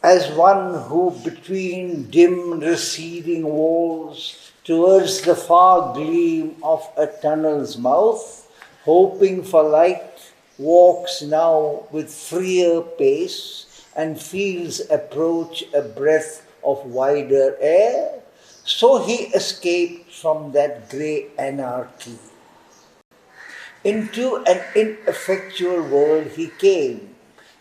as one who between dim receding walls towards the far gleam of a tunnel's mouth, hoping for light, walks now with freer pace and feels approach a breath of wider air, so he escaped from that grey anarchy. Into an ineffectual world he came,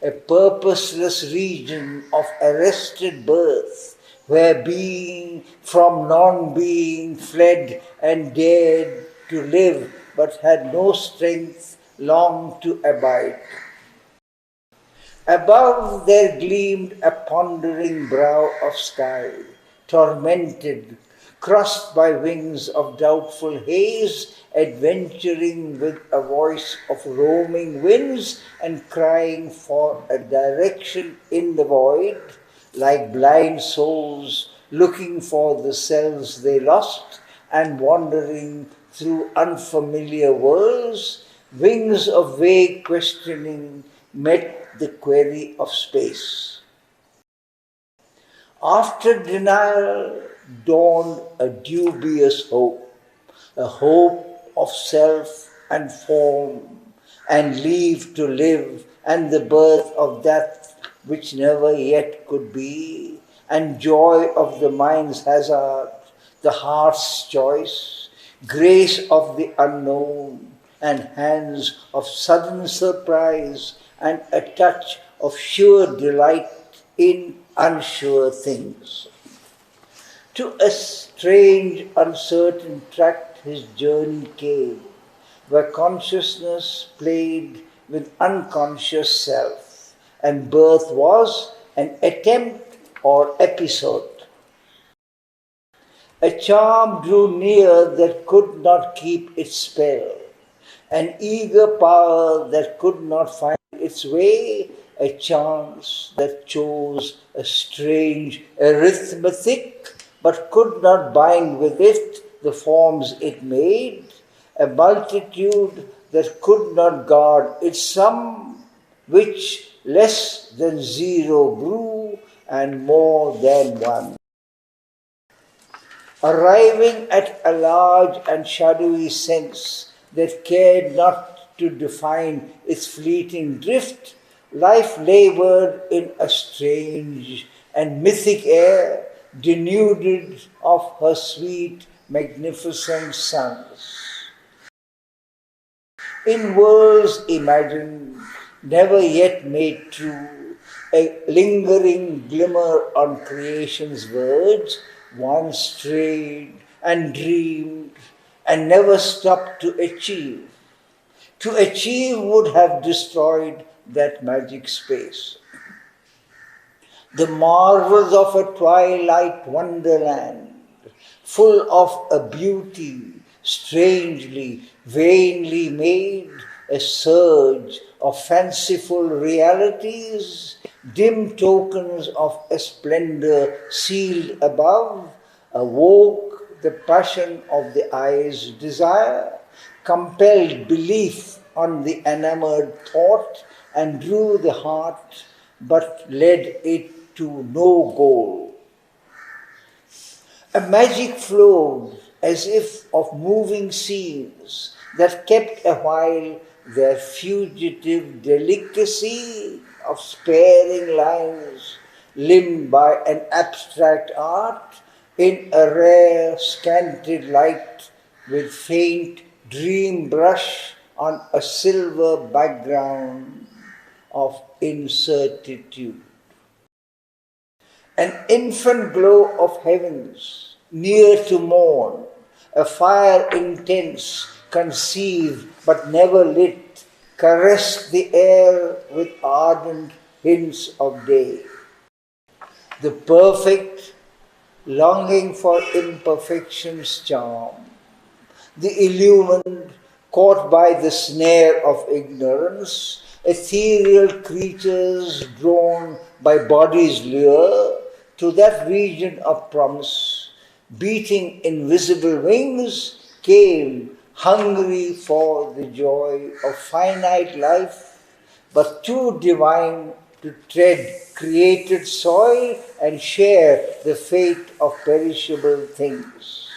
a purposeless region of arrested birth, where being from non-being fled and dared to live, but had no strength long to abide. Above there gleamed a pondering brow of sky, tormented, crossed by wings of doubtful haze, adventuring with a voice of roaming winds and crying for a direction in the void, like blind souls looking for the selves they lost and wandering through unfamiliar worlds. Wings of vague questioning met the query of space. After denial dawned a dubious hope, a hope of self and form, and leave to live, and the birth of that which never yet could be, and joy of the mind's hazard, the heart's choice, grace of the unknown, and hands of sudden surprise, and a touch of sure delight in unsure things. To a strange, uncertain tract his journey came, where consciousness played with unconscious self, and birth was an attempt or episode. A charm drew near that could not keep its spell, an eager power that could not find its way, a chance that chose a strange arithmetic but could not bind with it the forms it made, a multitude that could not guard its sum, which less than zero grew and more than one. Arriving at a large and shadowy sense that cared not to define its fleeting drift, life labored in a strange and mythic air, denuded of her sweet, magnificent suns. In worlds imagined, never yet made true, a lingering glimmer on creation's verge, one strayed and dreamed and never stopped to achieve. To achieve would have destroyed that magic space. The marvels of a twilight wonderland, full of a beauty strangely, vainly made, a surge of fanciful realities, dim tokens of a splendor sealed above, awoke the passion of the eye's desire, compelled belief on the enamored thought, and drew the heart, but led it to no goal. A magic flowed as if of moving scenes that kept awhile their fugitive delicacy of sparing lines, limned by an abstract art in a rare scanted light with faint dream brush on a silver background of incertitude. An infant glow of heavens, near to morn, a fire intense, conceived but never lit, caressed the air with ardent hints of day. The perfect, longing for imperfection's charm, the illumined, caught by the snare of ignorance, ethereal creatures drawn by body's lure to that region of promise, beating invisible wings, came hungry for the joy of finite life, but too divine to tread created soil and share the fate of perishable things.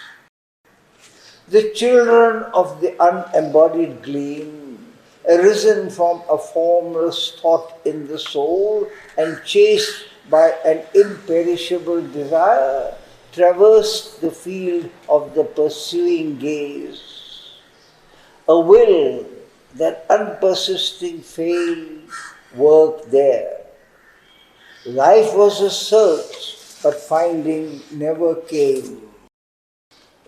The children of the unembodied gleam, arisen from a formless thought in the soul and chased by an imperishable desire, traversed the field of the pursuing gaze. A will that unpersisting failed worked there. Life was a search, but finding never came.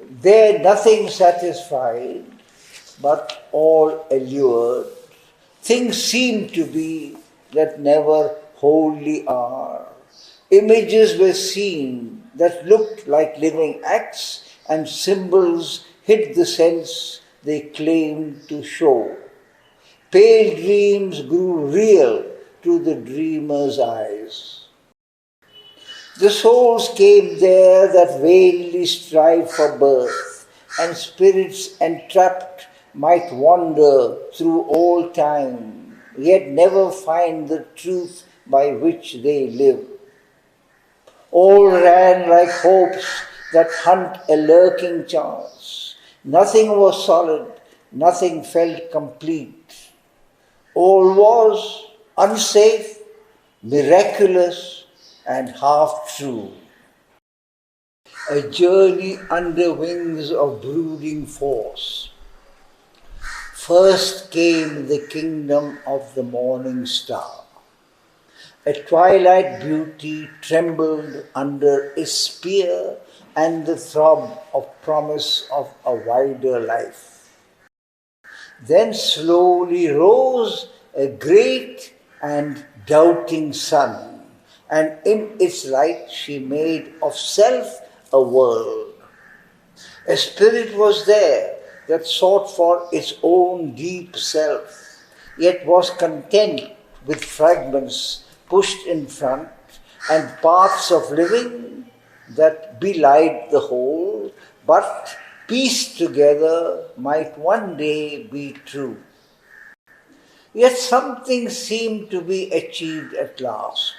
There nothing satisfied, but all allured. Things seemed to be that never wholly are. Images were seen that looked like living acts, and symbols hid the sense they claimed to show. Pale dreams grew real to the dreamer's eyes. The souls came there that vainly strive for birth, and spirits entrapped might wander through all time, yet never find the truth by which they live. All ran like hopes that hunt a lurking chance. Nothing was solid, nothing felt complete. All was unsafe, miraculous, and half true. A journey under wings of brooding force. First came the kingdom of the morning star. A twilight beauty trembled under its spear and the throb of promise of a wider life. Then slowly rose a great and doubting sun, and in its light she made of self a world. A spirit was there that sought for its own deep self, yet was content with fragments pushed in front and paths of living that belied the whole, but pieced together might one day be true. Yet something seemed to be achieved at last.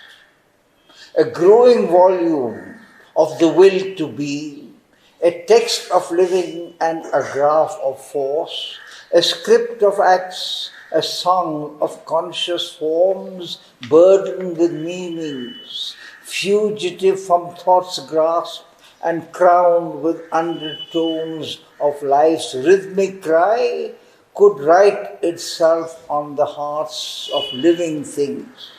A growing volume of the will to be, a text of living and a graph of force, a script of acts, a song of conscious forms burdened with meanings, fugitive from thought's grasp and crowned with undertones of life's rhythmic cry, could write itself on the hearts of living things.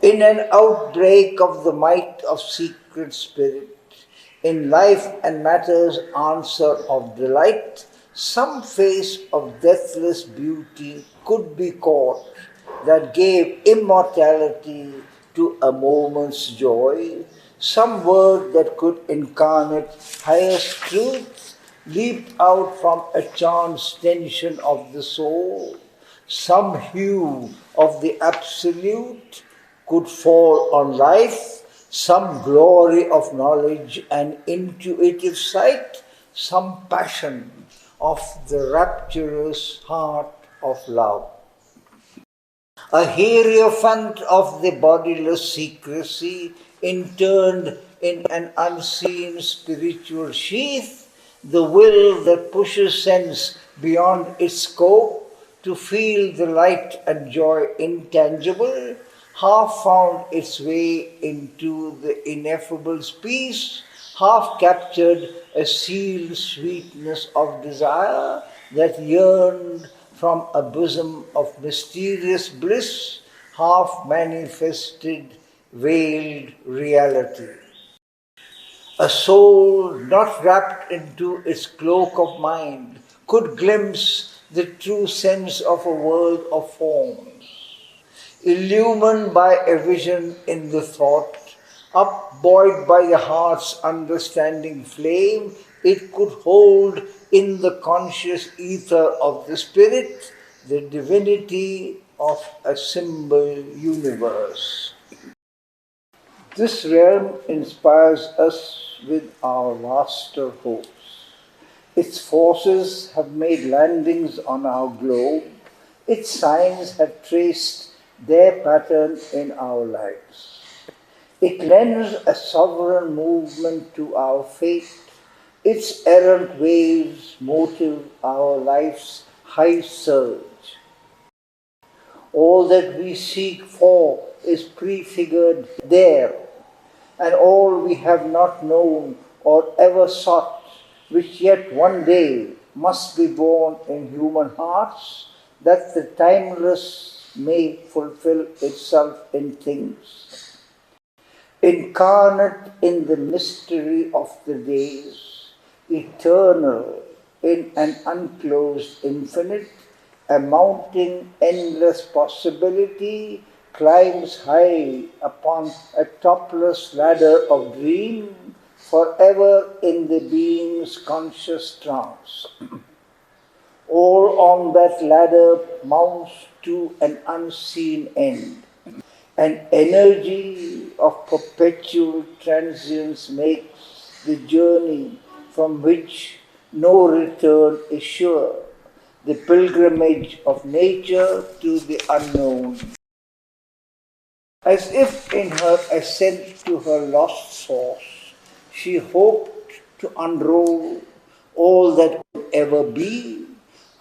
In an outbreak of the might of secret spirit, in life and matter's answer of delight, some face of deathless beauty could be caught that gave immortality to a moment's joy, some word that could incarnate highest truth leaped out from a chance tension of the soul, some hue of the absolute could fall on life, some glory of knowledge and intuitive sight, some passion of the rapturous heart of love. A hierophant of the bodiless secrecy, interned in an unseen spiritual sheath, the will that pushes sense beyond its scope to feel the light and joy intangible, half found its way into the ineffable peace, half captured a sealed sweetness of desire that yearned from a bosom of mysterious bliss, half manifested veiled reality. A soul not wrapped into its cloak of mind could glimpse the true sense of a world of forms. Illumined by a vision in the thought, upbuoyed by the heart's understanding flame, it could hold in the conscious ether of the spirit the divinity of a symbol universe. This realm inspires us with our vaster hopes. Its forces have made landings on our globe. Its signs have traced their pattern in our lives. It lends a sovereign movement to our fate. Its errant waves motive our life's high surge. All that we seek for is prefigured there, and all we have not known or ever sought, which yet one day must be born in human hearts, that the timeless may fulfill itself in things. Incarnate in the mystery of the days, eternal in an unclosed infinite, a mounting endless possibility climbs high upon a topless ladder of dream, forever in the being's conscious trance. All on that ladder mounts to an unseen end. An energy of perpetual transience makes the journey from which no return is sure, the pilgrimage of nature to the unknown. As if in her ascent to her lost source, she hoped to unroll all that could ever be.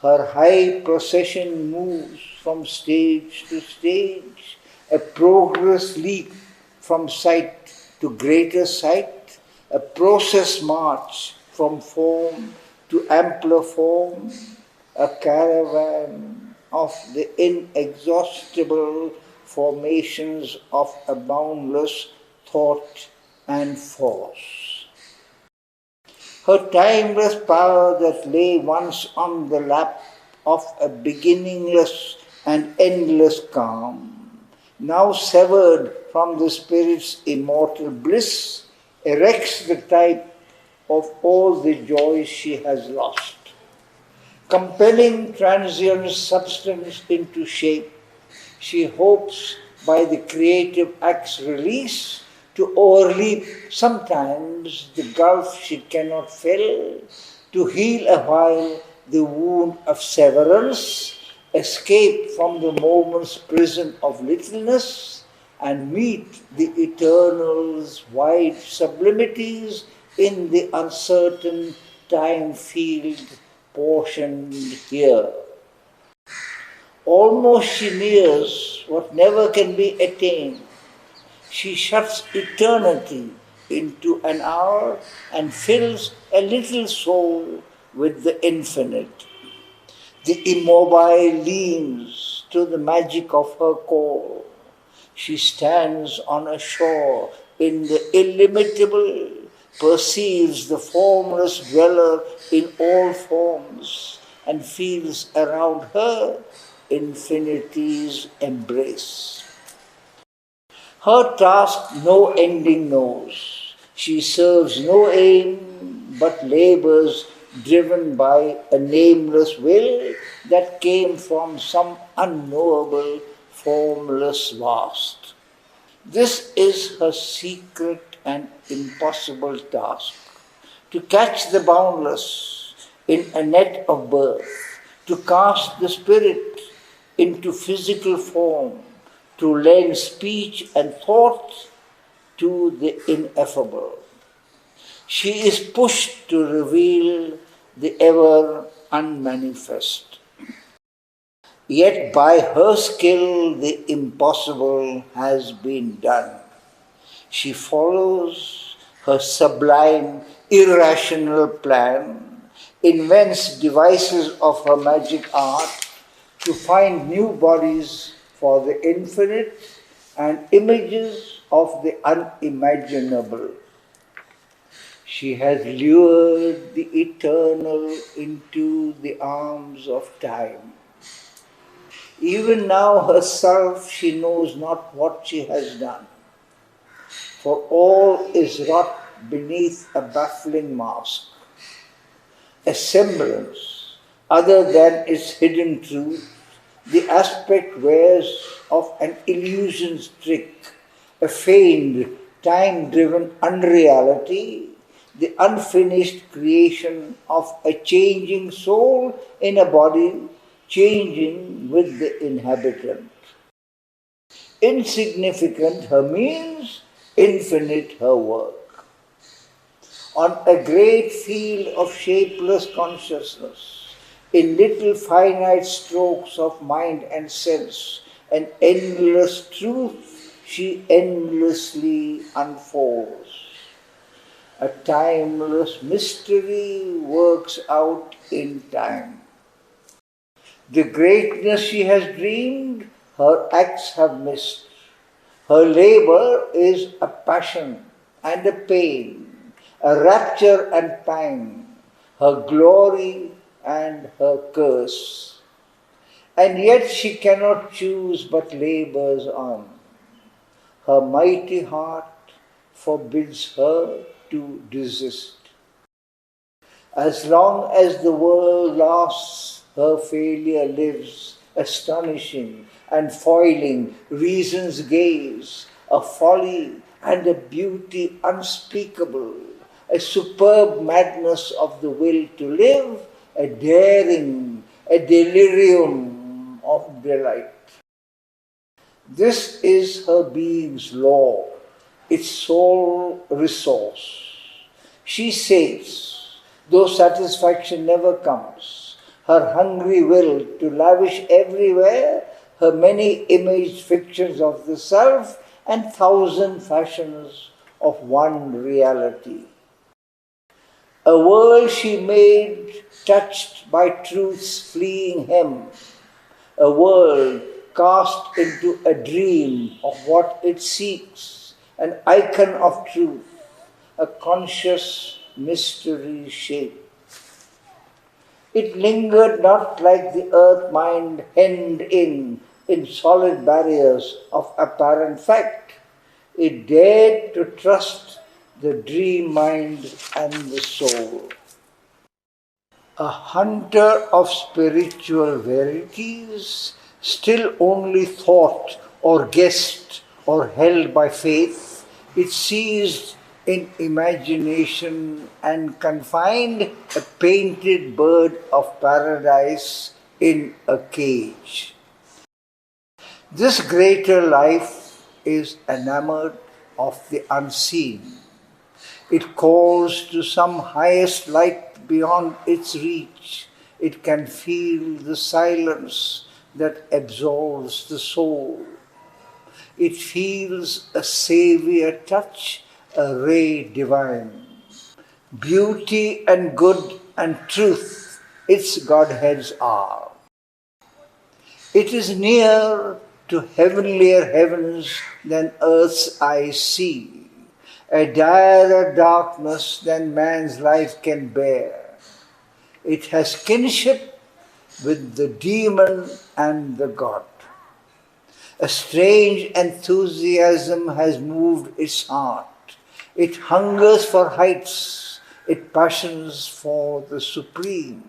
Her high procession moves from stage to stage, a progress leap from sight to greater sight, a process march from form to ampler form, a caravan of the inexhaustible formations of a boundless thought and force. Her timeless power that lay once on the lap of a beginningless and endless calm, now severed from the spirit's immortal bliss, erects the type of all the joys she has lost. Compelling transient substance into shape, she hopes by the creative act's release to overleap sometimes the gulf she cannot fill, to heal a while the wound of severance, escape from the moment's prison of littleness, and meet the eternal's wide sublimities in the uncertain time field portioned here. Almost she nears what never can be attained. She shuts eternity into an hour and fills a little soul with the infinite. The immobile leans to the magic of her call. She stands on a shore in the illimitable, perceives the formless dweller in all forms, and feels around her infinity's embrace. Her task no ending knows. She serves no aim, but labors driven by a nameless will that came from some unknowable, formless vast. This is her secret and impossible task, to catch the boundless in a net of birth, to cast the spirit into physical form, to lend speech and thought to the ineffable. She is pushed to reveal the ever unmanifest. Yet by her skill the impossible has been done. She follows her sublime, irrational plan, invents devices of her magic art to find new bodies for the infinite and images of the unimaginable. She has lured the eternal into the arms of time. Even now herself she knows not what she has done, for all is wrought beneath a baffling mask, a semblance other than its hidden truth. The aspect wears of an illusion's trick, a feigned, time-driven unreality, the unfinished creation of a changing soul in a body changing with the inhabitant. Insignificant her means, infinite her work. On a great field of shapeless consciousness, in little finite strokes of mind and sense, an endless truth she endlessly unfolds. A timeless mystery works out in time. The greatness she has dreamed, her acts have missed. Her labor is a passion and a pain, a rapture and pang, her glory and her curse. And yet she cannot choose but labors on. Her mighty heart forbids her to desist. As long as the world lasts, her failure lives, astonishing and foiling reason's gaze, a folly and a beauty unspeakable, a superb madness of the will to live, a daring, a delirium of delight. This is her being's law, its sole resource. She says, though satisfaction never comes, her hungry will to lavish everywhere her many imaged fictions of the self and thousand fashions of one reality. A world she made touched by truth's fleeing hem, a world cast into a dream of what it seeks, an icon of truth, a conscious mystery shape. It lingered not like the earth mind hemmed in solid barriers of apparent fact. It dared to trust the dream mind and the soul. A hunter of spiritual verities, still only thought or guessed or held by faith, it seized in imagination and confined a painted bird of paradise in a cage. This greater life is enamored of the unseen. It calls to some highest light beyond its reach. It can feel the silence that absolves the soul. It feels a savior touch, a ray divine. Beauty and good and truth its Godheads are. It is near to heavenlier heavens than earth's eyes see, a direr darkness than man's life can bear. It has kinship with the demon and the god. A strange enthusiasm has moved its heart. It hungers for heights. It passions for the supreme.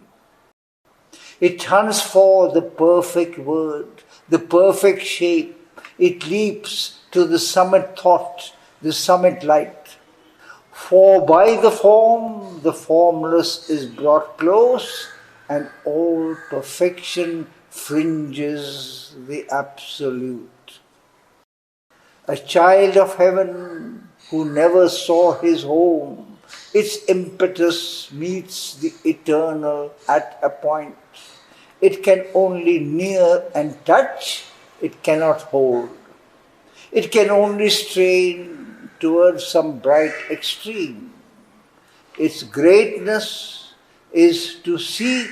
It hunts for the perfect word, the perfect shape. It leaps to the summit thought, the summit light. For by the form, the formless is brought close, and all perfection fringes the absolute. A child of heaven who never saw his home, its impetus meets the eternal at a point. It can only near and touch, it cannot hold. It can only strain towards some bright extreme. Its greatness is to seek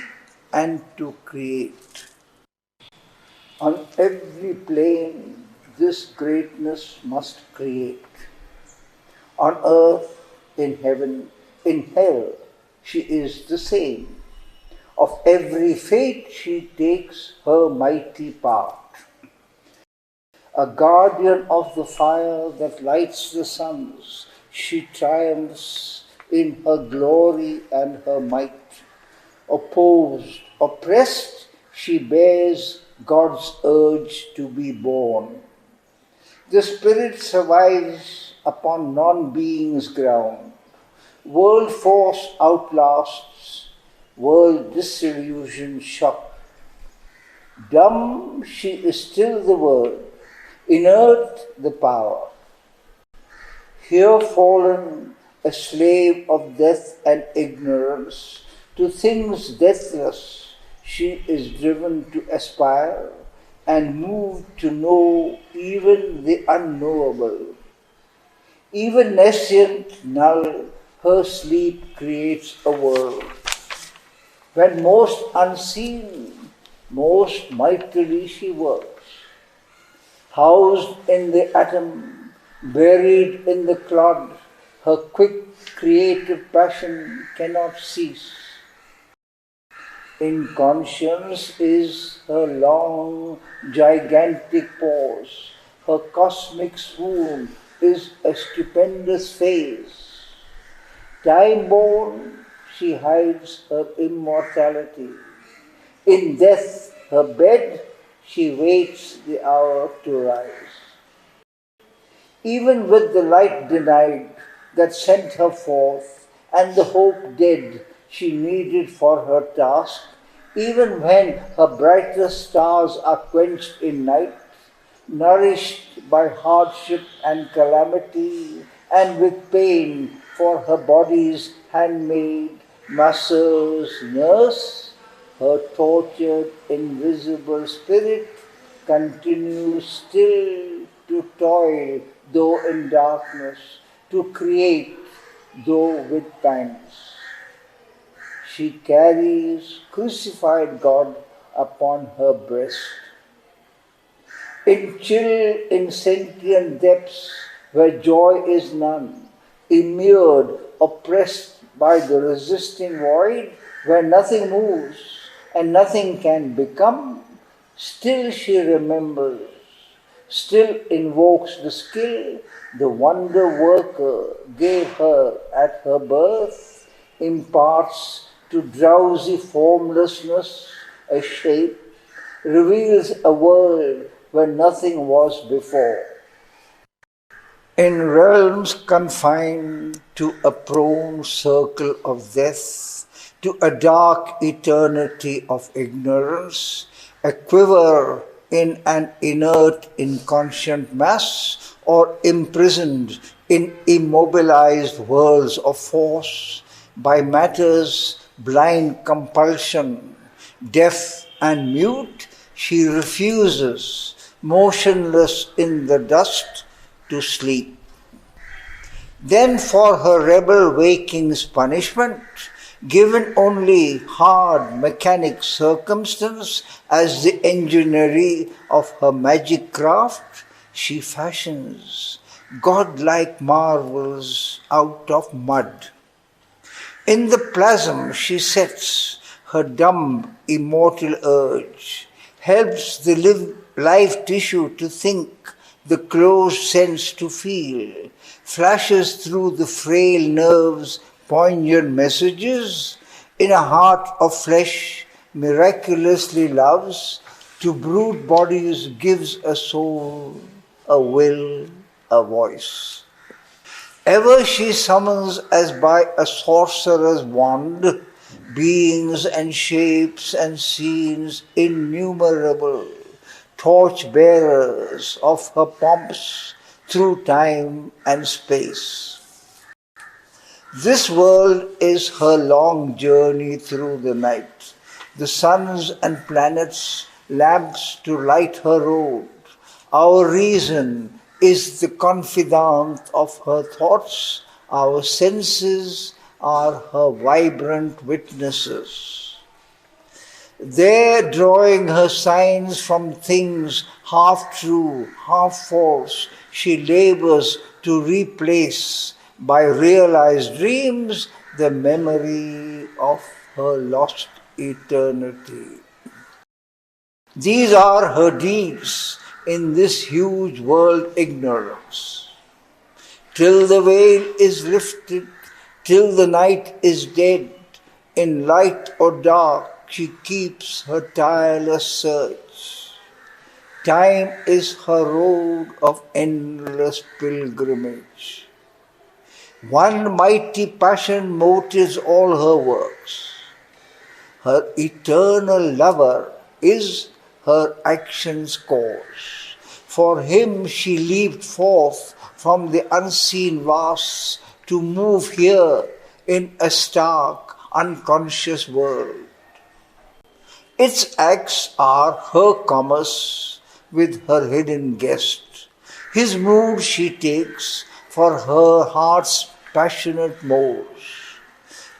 and to create. On every plane, this greatness must create. On earth, in heaven, in hell, she is the same. Of every fate she takes her mighty part. A guardian of the fire that lights the suns, she triumphs in her glory and her might. Opposed, oppressed, she bears God's urge to be born. The spirit survives upon non-being's ground. World force outlasts, world disillusion shock. Dumb, she is still the word, inert the power. Here fallen, a slave of death and ignorance, to things deathless she is driven to aspire, and moved to know even the unknowable. Even nescient null, her sleep creates a world. When most unseen, most mightily she works. Housed in the atom, buried in the clod, her quick creative passion cannot cease. In conscience is her long, gigantic pause, her cosmic swoon is a stupendous phase. Time-born, she hides her immortality. In death, her bed, she waits the hour to rise. Even with the light denied that sent her forth, and the hope dead she needed for her task, even when her brightest stars are quenched in night, nourished by hardship and calamity, and with pain for her body's handmaid, masseuse, nurse, her tortured, invisible spirit continues still to toil, though in darkness, to create, though with pangs. She carries crucified God upon her breast. In chill, insentient depths where joy is none, immured, oppressed by the resisting void, where nothing moves and nothing can become, still she remembers, still invokes the skill the wonder worker gave her at her birth, imparts to drowsy formlessness a shape, reveals a world where nothing was before. In realms confined to a prone circle of death, to a dark eternity of ignorance, a quiver in an inert, inconscient mass, or imprisoned in immobilized worlds of force, by matter's blind compulsion, deaf and mute, she refuses, motionless in the dust, to sleep. Then for her rebel waking's punishment, given only hard mechanic circumstance as the enginery of her magic craft, she fashions godlike marvels out of mud. In the plasm she sets her dumb, immortal urge, helps the live tissue to think, the closed sense to feel, flashes through the frail nerves poignant messages, in a heart of flesh miraculously loves, to brute bodies gives a soul, a will, a voice. Ever she summons as by a sorcerer's wand, beings and shapes and scenes innumerable, torch-bearers of her pomps through time and space. This world is her long journey through the night, the suns and planets lamps to light her road. Our reason is the confidant of her thoughts, our senses are her vibrant witnesses. There, drawing her signs from things half true, half false, she labors to replace by realized dreams the memory of her lost eternity. These are her deeds in this huge world ignorance. Till the veil is lifted, till the night is dead, in light or dark she keeps her tireless search. Time is her road of endless pilgrimage. One mighty passion motives all her works. Her eternal lover is her action's cause. For him she leaped forth from the unseen vasts to move here in a stark, unconscious world. Its acts are her commerce with her hidden guest. His mood she takes for her heart's passionate modes.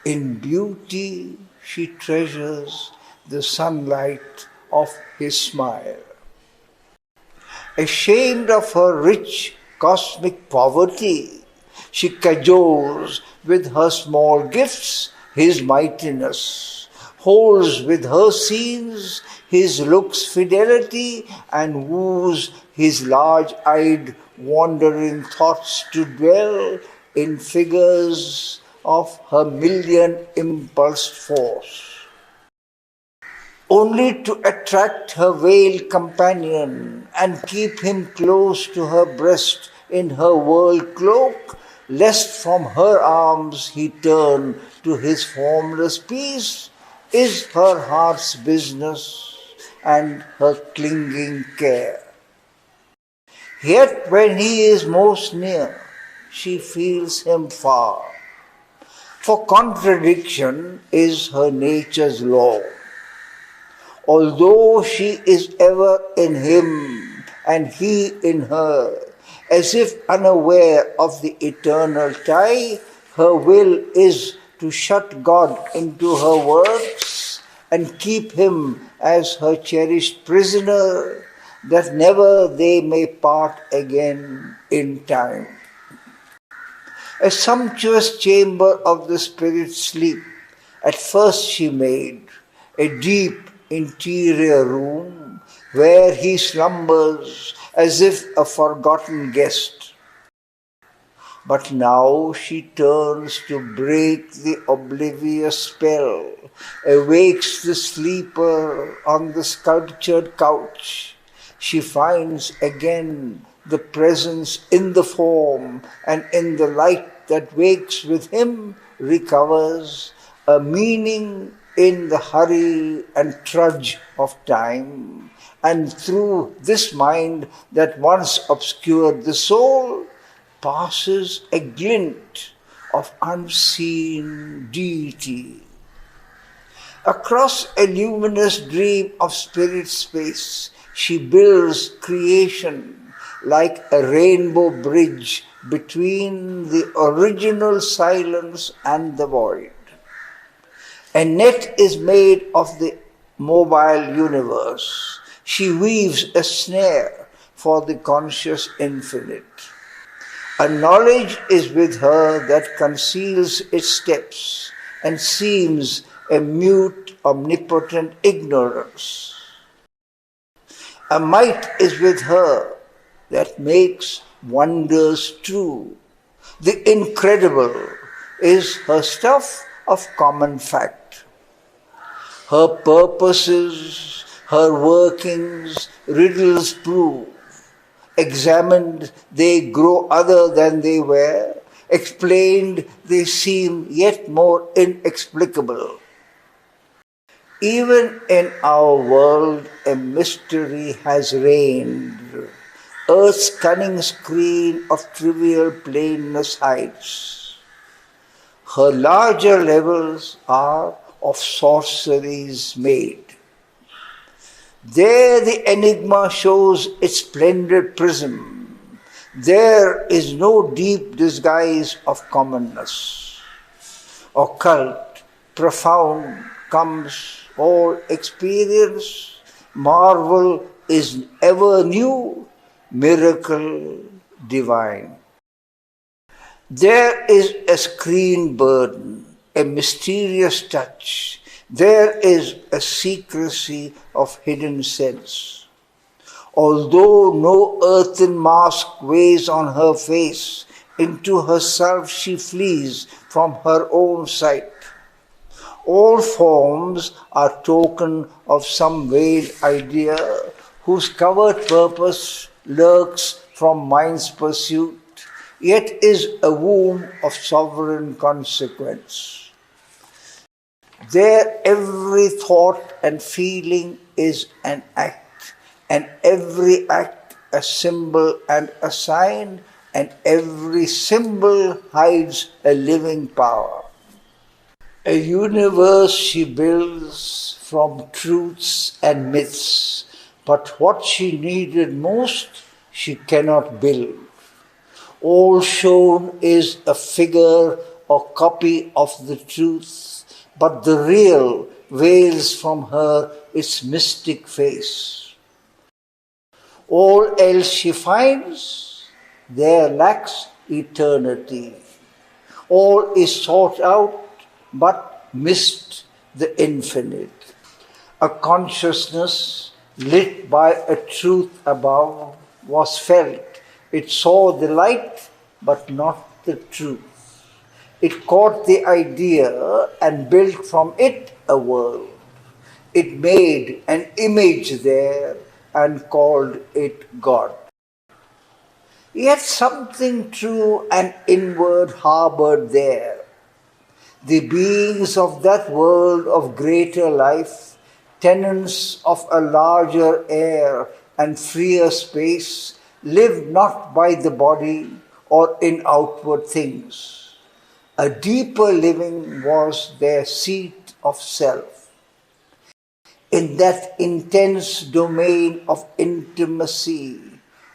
In beauty she treasures the sunlight of his smile. Ashamed of her rich cosmic poverty, she cajoles with her small gifts his mightiness, holds with her scenes his looks' fidelity, and woos his large-eyed wandering thoughts to dwell in figures of her million-impulsed force. Only to attract her veiled companion and keep him close to her breast in her world cloak, lest from her arms he turn to his formless peace, is her heart's business and her clinging care. Yet when he is most near, she feels him far, for contradiction is her nature's law. Although she is ever in him and he in her, as if unaware of the eternal tie, her will is to shut God into her works and keep him as her cherished prisoner, that never they may part again in time. A sumptuous chamber of the spirit's sleep at first she made, a deep interior room where he slumbers as if a forgotten guest. But now she turns to break the oblivious spell, awakes the sleeper on the sculptured couch. She finds again the presence in the form, and in the light that wakes with him recovers a meaning in the hurry and trudge of time, and through this mind that once obscured the soul passes a glint of unseen deity. Across a luminous dream of spirit space, she builds creation like a rainbow bridge between the original silence and the void. A net is made of the mobile universe. She weaves a snare for the conscious infinite. A knowledge is with her that conceals its steps and seems a mute, omnipotent ignorance. A might is with her that makes wonders true. The incredible is her stuff of common fact. Her purposes, her workings, riddles prove. Examined, they grow other than they were. Explained, they seem yet more inexplicable. Even in our world, a mystery has reigned. Earth's cunning screen of trivial plainness hides. Her larger levels are of sorceries made. There the enigma shows its splendid prism. There is no deep disguise of commonness. Occult, profound comes all experience. Marvel is ever new, miracle divine. There is a screen burden, a mysterious touch. There is a secrecy of hidden sense. Although no earthen mask weighs on her face, into herself she flees from her own sight. All forms are token of some veiled idea whose covert purpose lurks from mind's pursuit, yet is a womb of sovereign consequence. There every thought and feeling is an act, and every act a symbol and a sign, and every symbol hides a living power. A universe she builds from truths and myths, but what she needed most, she cannot build. All shown is a figure or copy of the truth, but the real veils from her its mystic face. All else she finds, there lacks eternity. All is sought out, but missed the infinite. A consciousness lit by a truth above was felt. It saw the light, but not the truth. It caught the idea and built from it a world. It made an image there and called it God. Yet something true and inward harbored there. The beings of that world of greater life, tenants of a larger air and freer space, lived not by the body or in outward things. A deeper living was their seat of self. In that intense domain of intimacy,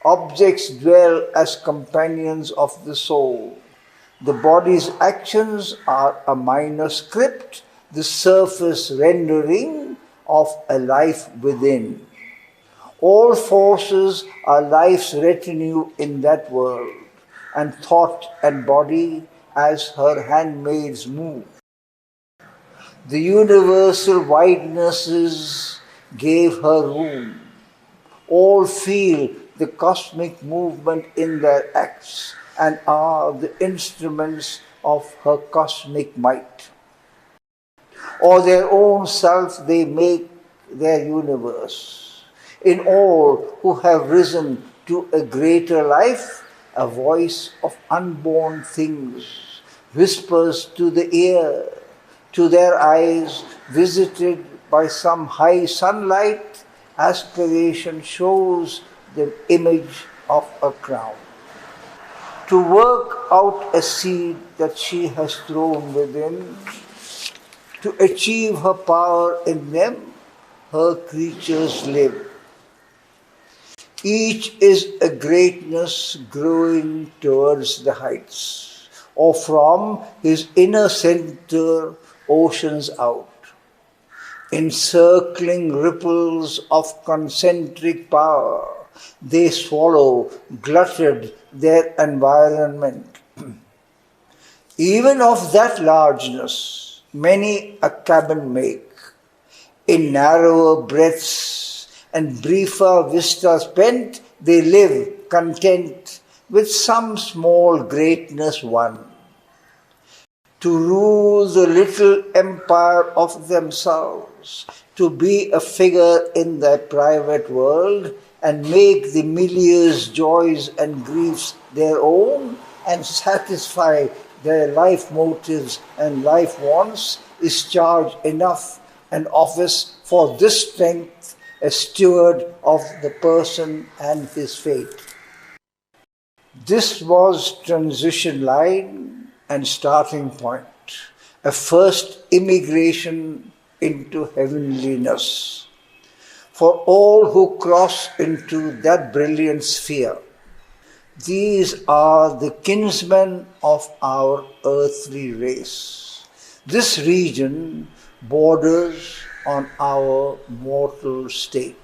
objects dwell as companions of the soul. The body's actions are a minor script, the surface rendering of a life within. All forces are life's retinue in that world, and thought and body as her handmaids move. The universal widenesses gave her room. All feel the cosmic movement in their acts and are the instruments of her cosmic might. Or their own self they make their universe. In all who have risen to a greater life, a voice of unborn things whispers to the ear, to their eyes visited by some high sunlight, aspiration shows the image of a crown. To work out a seed that she has thrown within, to achieve her power in them, her creatures live. Each is a greatness growing towards the heights, or from his inner center, oceans out. Encircling ripples of concentric power, they swallow, glutted their environment. Even of that largeness, many a cabin make. In narrower breadths and briefer vistas spent, they live content with some small greatness won. To rule the little empire of themselves, to be a figure in their private world, and make the milieu's joys and griefs their own, and satisfy their life motives and life wants, is charge enough, an office for this strength, a steward of the person and his fate. This was transition line and starting point, a first immigration into heavenliness. For all who cross into that brilliant sphere, these are the kinsmen of our earthly race. This region borders on our mortal state.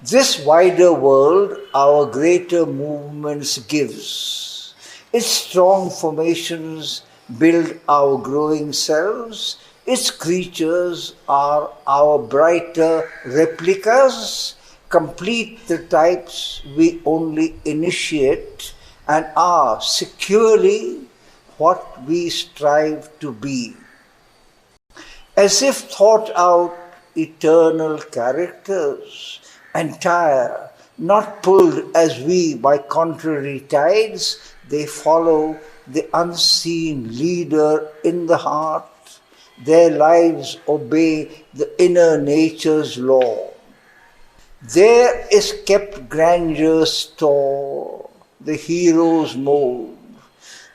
This wider world our greater movements gives. Its strong formations build our growing selves. Its creatures are our brighter replicas, complete the types we only initiate, and are securely what we strive to be. As if thought out eternal characters, entire, not pulled as we by contrary tides, they follow the unseen leader in the heart. Their lives obey the inner nature's law. There is kept grandeur's store, the hero's mold.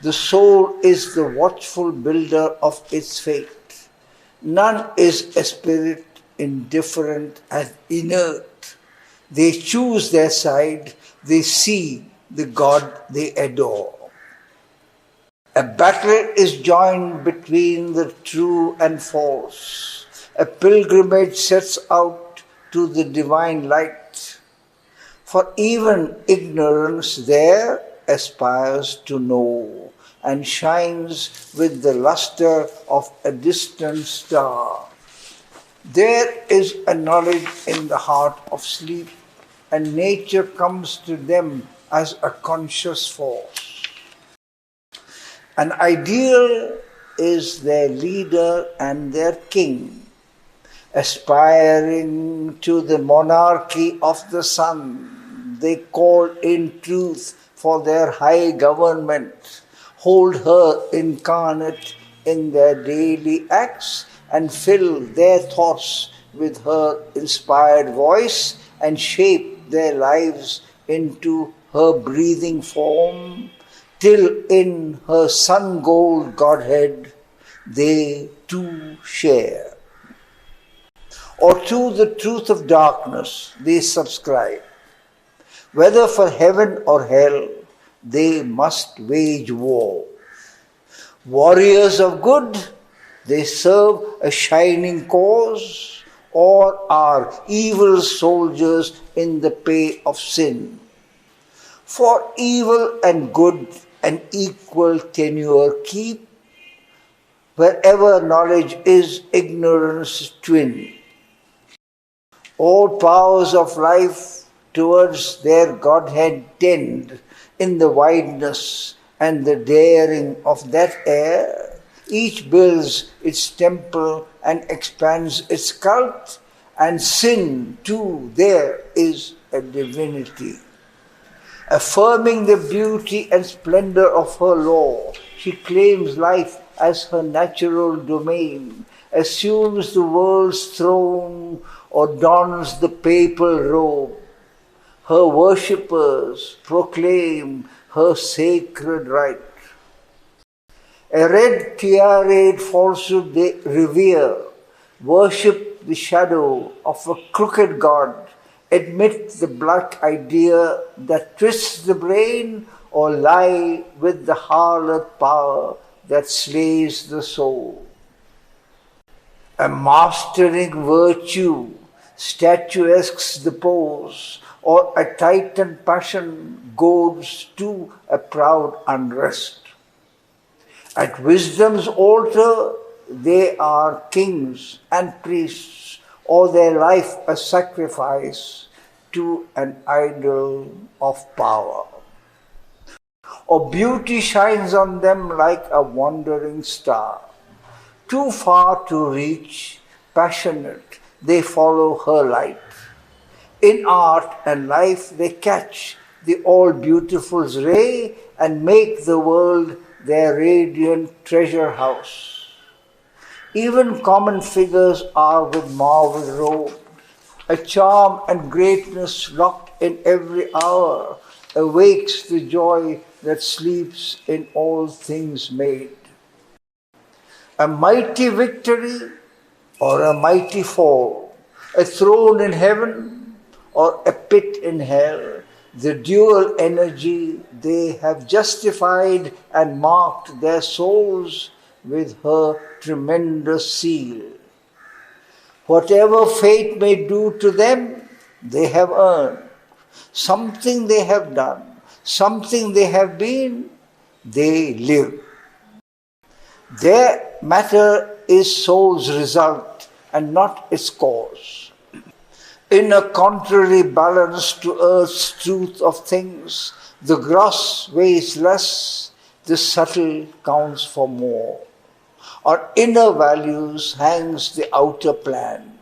The soul is the watchful builder of its fate. None is a spirit indifferent and inert. They choose their side, they see the God they adore. A battle is joined between the true and false. A pilgrimage sets out to the divine light. For even ignorance there aspires to know and shines with the luster of a distant star. There is a knowledge in the heart of sleep, and nature comes to them as a conscious force. An ideal is their leader and their king, aspiring to the monarchy of the sun. They call in truth for their high government, hold her incarnate in their daily acts, and fill their thoughts with her inspired voice, and shape their lives into her breathing form, till in her sun-gold Godhead they too share. Or to the truth of darkness they subscribe. Whether for heaven or hell, they must wage war. Warriors of good, they serve a shining cause, or are evil soldiers in the pay of sin. For evil and good an equal tenure keep. Wherever knowledge is, ignorance twin. All powers of life towards their Godhead tend in the wideness and the daring of that air. Each builds its temple and expands its cult, and sin too there is a divinity. Affirming the beauty and splendor of her law, she claims life as her natural domain, assumes the world's throne, or dons the papal robe. Her worshippers proclaim her sacred right. A red tiara'd falsehood they revere, worship the shadow of a crooked god, admit the black idea that twists the brain, or lie with the harlot power that slays the soul. A mastering virtue statuesques the pose, or a titan passion goads to a proud unrest. At wisdom's altar they are kings and priests, or their life a sacrifice to an idol of power. Or beauty shines on them like a wandering star. Too far to reach, passionate, they follow her light. In art and life they catch the all-beautiful's ray and make the world their radiant treasure house. Even common figures are with marble robed, a charm and greatness locked in every hour, awakes the joy that sleeps in all things made. A mighty victory or a mighty fall, a throne in heaven or a pit in hell, the dual energy they have justified and marked their souls with her tremendous seal. Whatever fate may do to them, they have earned. Something they have done, something they have been, they live. Their matter is soul's result and not its cause. In a contrary balance to earth's truth of things, the gross weighs less, the subtle counts for more. On inner values hangs the outer plan.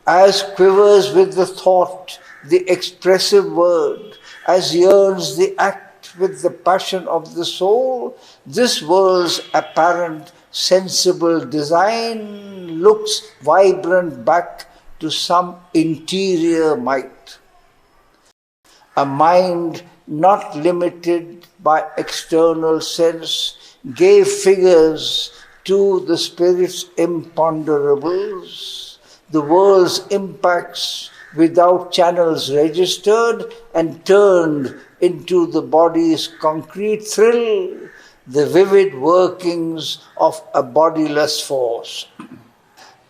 As quivers with the thought the expressive word, as yearns the act with the passion of the soul, this world's apparent sensible design looks vibrant back to some interior might. A mind not limited by external sense gave figures to the spirit's imponderables, the world's impacts without channels registered and turned into the body's concrete thrill, the vivid workings of a bodiless force.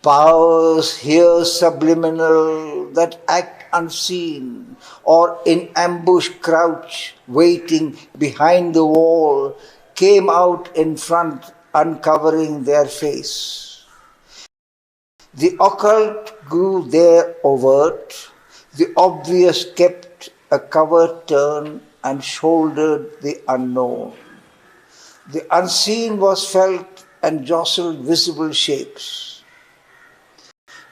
Powers here subliminal that act unseen or in ambush crouch, waiting behind the wall, came out in front, uncovering their face. The occult grew there overt, the obvious kept a covert turn and shouldered the unknown. The unseen was felt and jostled visible shapes.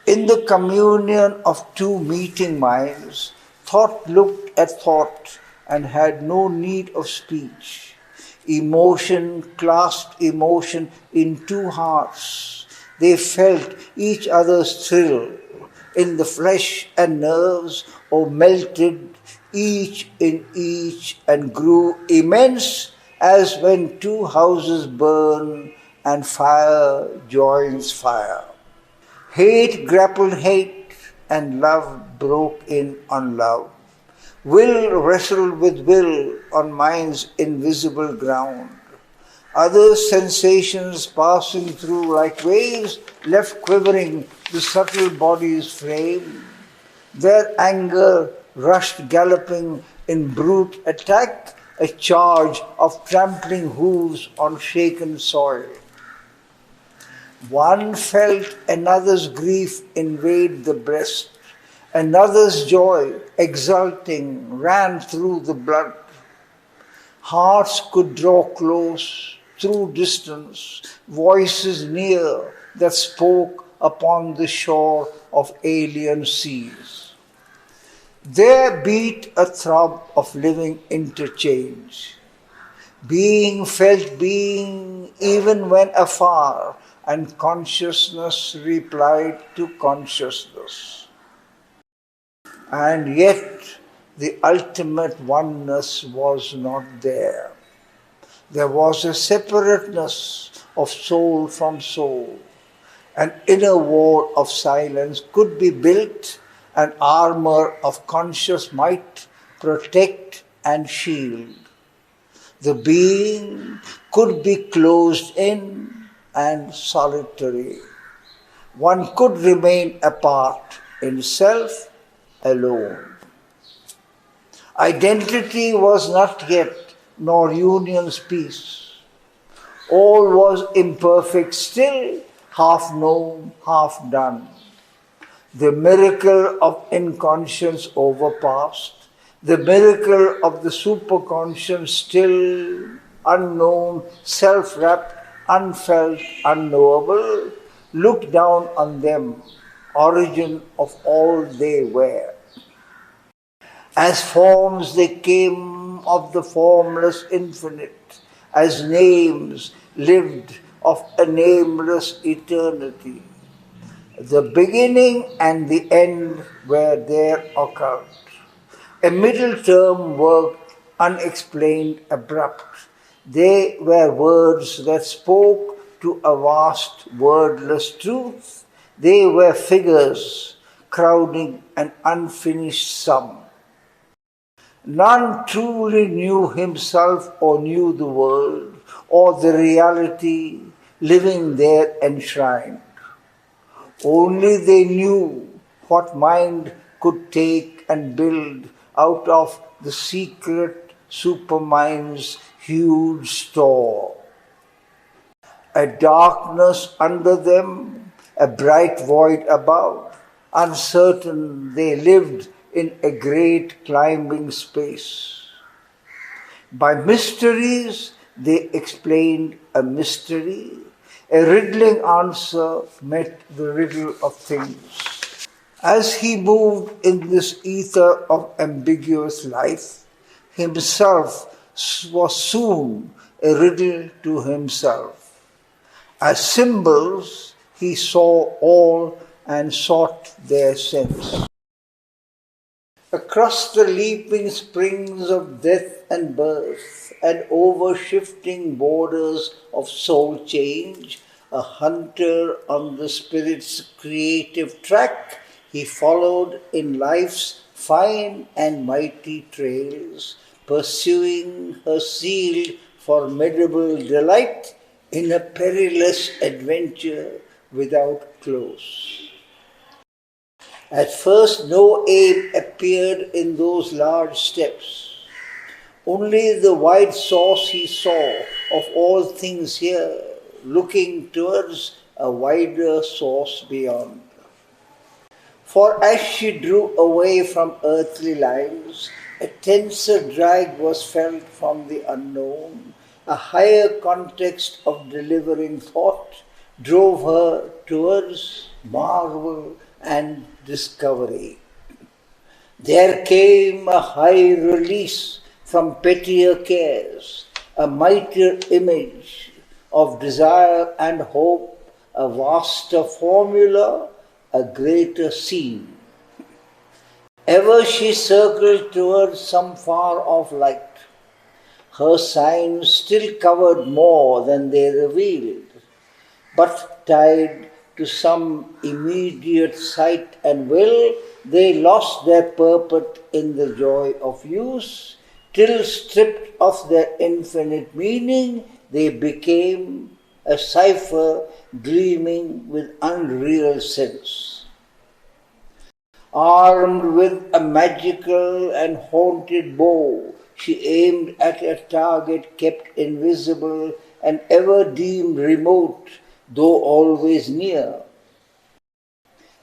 In the communion of two meeting minds, thought looked at thought and had no need of speech. Emotion clasped emotion in two hearts. They felt each other's thrill in the flesh and nerves, or melted each in each and grew immense as when two houses burn and fire joins fire. Hate grappled hate and love broke in on love. Will wrestled with will on mind's invisible ground. Other sensations passing through like waves left quivering the subtle body's frame. Their anger rushed galloping in brute attack, a charge of trampling hooves on shaken soil. One felt another's grief invade the breast, another's joy, exulting, ran through the blood. Hearts could draw close through distance, voices near that spoke upon the shore of alien seas. There beat a throb of living interchange. Being felt being even when afar, and consciousness replied to consciousness. And yet the ultimate oneness was not there. There was a separateness of soul from soul. An inner wall of silence could be built, an armor of conscious might protect and shield. The being could be closed in and solitary. One could remain apart in self alone. Identity was not yet, nor union's peace. All was imperfect still, half known, half done. The miracle of inconscience overpast, the miracle of the superconscious still unknown, self-wrapped, unfelt, unknowable, looked down on them, origin of all they were. As forms they came of the formless infinite, as names lived of a nameless eternity. The beginning and the end were there occult. A middle term worked unexplained, abrupt. They were words that spoke to a vast, wordless truth. They were figures crowding an unfinished sum. None truly knew himself or knew the world or the reality living there enshrined. Only they knew what mind could take and build out of the secret supermind's huge store. A darkness under them, a bright void above. Uncertain, they lived in a great climbing space. By mysteries, they explained a mystery. A riddling answer met the riddle of things. As he moved in this ether of ambiguous life, himself was soon a riddle to himself. As symbols, he saw all and sought their sense. Across the leaping springs of death and birth, and over shifting borders of soul change, a hunter on the spirit's creative track, he followed in life's fine and mighty trails, pursuing her sealed, formidable delight in a perilous adventure without close. At first, no aim appeared in those large steps. Only the wide source he saw of all things here, looking towards a wider source beyond. For as she drew away from earthly lives, a tenser drag was felt from the unknown. A higher context of delivering thought drove her towards marvel and discovery. There came a high release from pettier cares, a mightier image of desire and hope, a vaster formula, a greater scene. Ever she circled towards some far-off light. Her signs still covered more than they revealed, but tied to some immediate sight and will, they lost their purport in the joy of use, till stripped of their infinite meaning, they became a cipher gleaming with unreal sense. Armed with a magical and haunted bow, she aimed at a target kept invisible and ever deemed remote, though always near.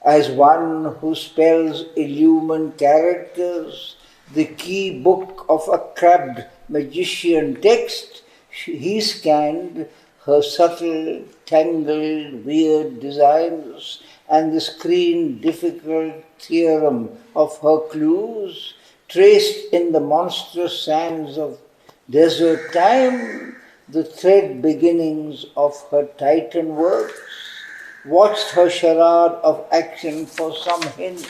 As one who spells illumined characters, the key book of a crabbed magician text, he scanned her subtle, tangled, weird designs and the screened difficult theorem of her clues, traced in the monstrous sands of desert time, the thread beginnings of her Titan works, watched her charade of action for some hint,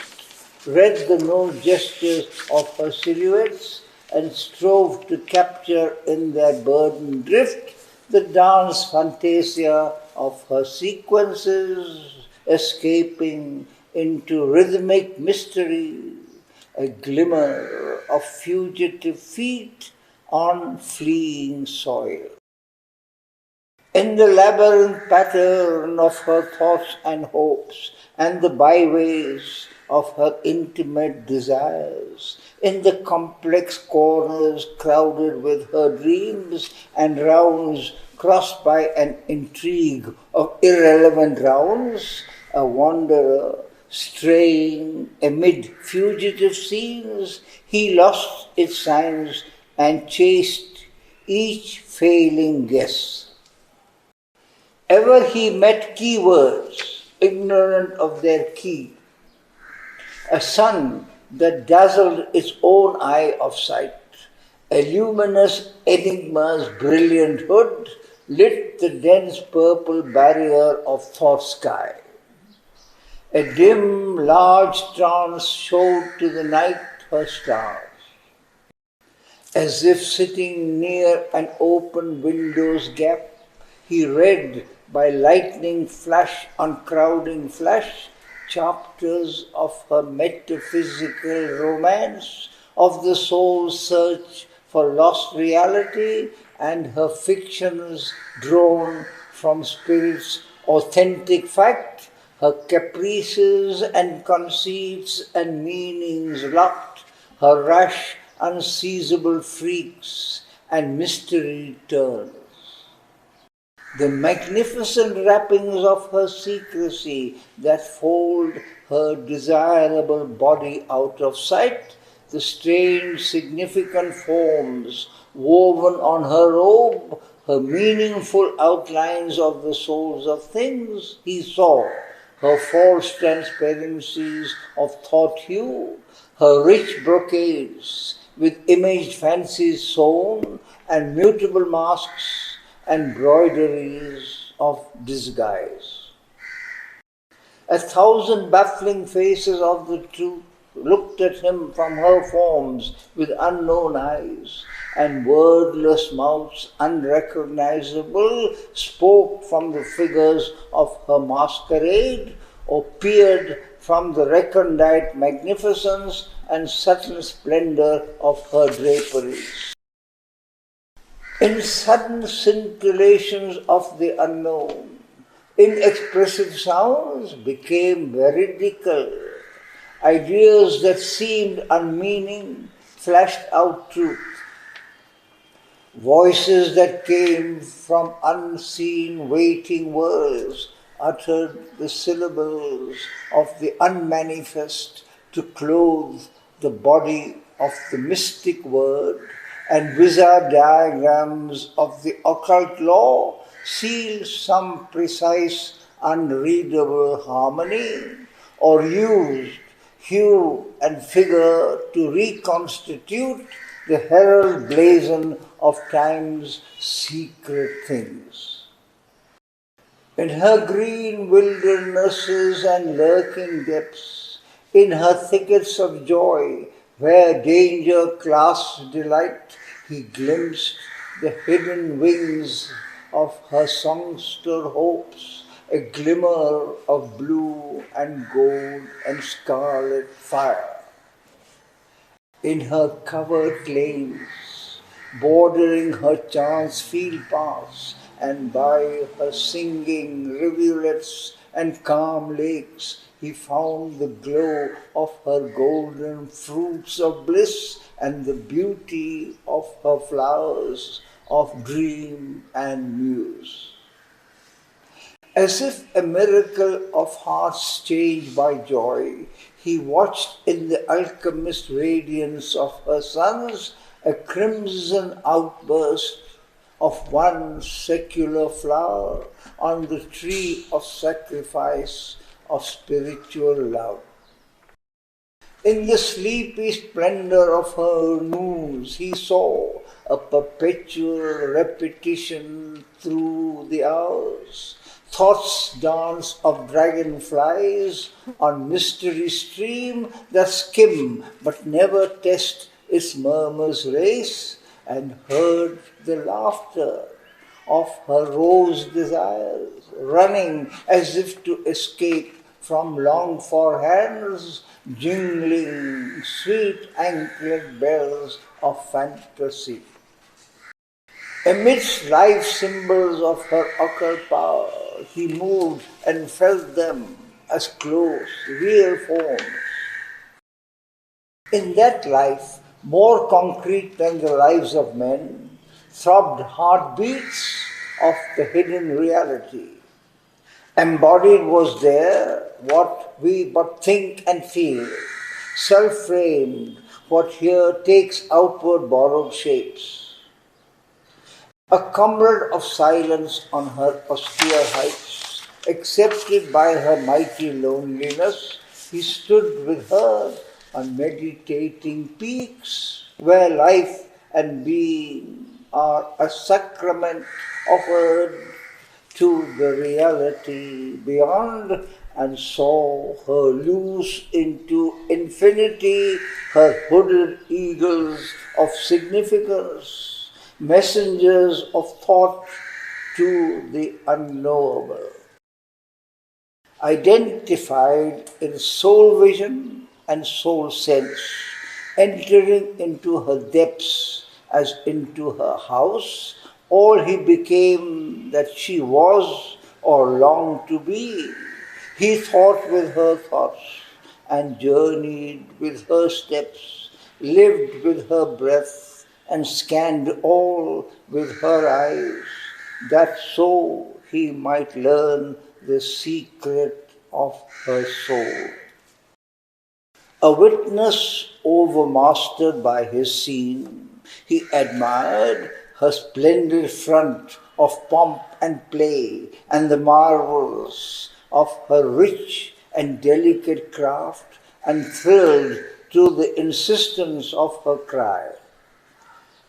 read the no gestures of her silhouettes, and strove to capture in their burdened drift the dance fantasia of her sequences, escaping into rhythmic mystery, a glimmer of fugitive feet on fleeing soil. In the labyrinth pattern of her thoughts and hopes, and the byways of her intimate desires, in the complex corners crowded with her dreams and rounds crossed by an intrigue of irrelevant rounds, a wanderer straying amid fugitive scenes, he lost its signs and chased each failing guess. Ever he met keywords, ignorant of their key, a sun that dazzled its own eye of sight, a luminous enigma's brilliant hood lit the dense purple barrier of thought sky. A dim, large trance showed to the night her stars. As if sitting near an open window's gap, he read by lightning flash on crowding flash chapters of her metaphysical romance, of the soul's search for lost reality, and her fictions drawn from spirit's authentic fact, her caprices and conceits and meanings locked, her rash, unseizable freaks and mystery turns. The magnificent wrappings of her secrecy that fold her desirable body out of sight, the strange significant forms woven on her robe, her meaningful outlines of the souls of things, he saw, her false transparencies of thought hue, her rich brocades with imaged fancies sewn and mutable masks and broideries of disguise. 1,000 baffling faces of the truth looked at him from her forms with unknown eyes, and wordless mouths unrecognizable spoke from the figures of her masquerade, or peered from the recondite magnificence and subtle splendor of her draperies. In sudden scintillations of the unknown, inexpressive sounds became veridical. Ideas that seemed unmeaning flashed out truth. Voices that came from unseen waiting worlds uttered the syllables of the unmanifest to clothe the body of the mystic word, and wizard diagrams of the occult law sealed some precise unreadable harmony, or used hue and figure to reconstitute the herald blazon of time's secret things. In her green wildernesses and lurking depths, in her thickets of joy, where danger clasped delight, he glimpsed the hidden wings of her songster hopes, a glimmer of blue and gold and scarlet fire. In her covered lanes, bordering her chance field paths, and by her singing rivulets and calm lakes, he found the glow of her golden fruits of bliss and the beauty of her flowers of dream and muse. As if a miracle of hearts changed by joy, he watched in the alchemist radiance of her suns a crimson outburst of one secular flower on the tree of sacrifice of spiritual love. In the sleepy splendor of her noons, he saw a perpetual repetition through the hours. Thought's dance of dragonflies on mystery stream that skim but never test its murmurs race, and heard the laughter of her rose desires, running as if to escape from longed-for hands, jingling sweet anklet bells of fantasy. Amidst life symbols of her occult power, he moved and felt them as close, real forms. In that life, more concrete than the lives of men, throbbed heartbeats of the hidden reality. Embodied was there what we but think and feel, self-framed, what here takes outward borrowed shapes. A comrade of silence on her austere heights, accepted by her mighty loneliness, he stood with her on meditating peaks where life and being are a sacrament offered to the reality beyond, and saw her loose into infinity her hooded eagles of significance, messengers of thought to the unknowable. Identified in soul vision and soul sense, entering into her depths as into her house, all he became that she was or longed to be. He thought with her thoughts and journeyed with her steps, lived with her breath and scanned all with her eyes, that so he might learn the secret of her soul. A witness overmastered by his scene, he admired her splendid front of pomp and play and the marvels of her rich and delicate craft, and thrilled to the insistence of her cry.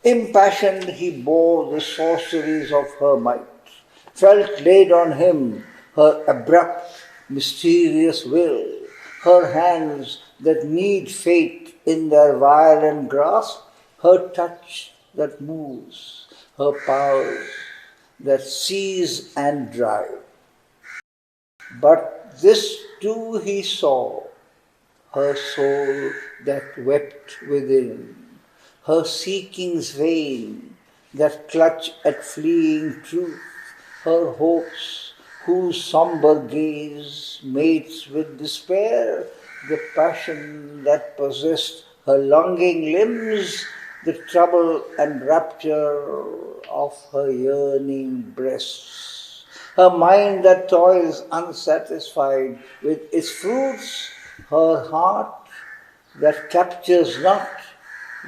Impassioned he bore the sorceries of her might, felt laid on him her abrupt mysterious will, her hands that need fate in their violent grasp, her touch that moves, her powers that seize and drive. But this too he saw, her soul that wept within, her seekings vain that clutch at fleeing truth, her hopes whose somber gaze mates with despair, the passion that possessed her longing limbs, the trouble and rapture of her yearning breasts. Her mind that toils unsatisfied with its fruits, her heart that captures not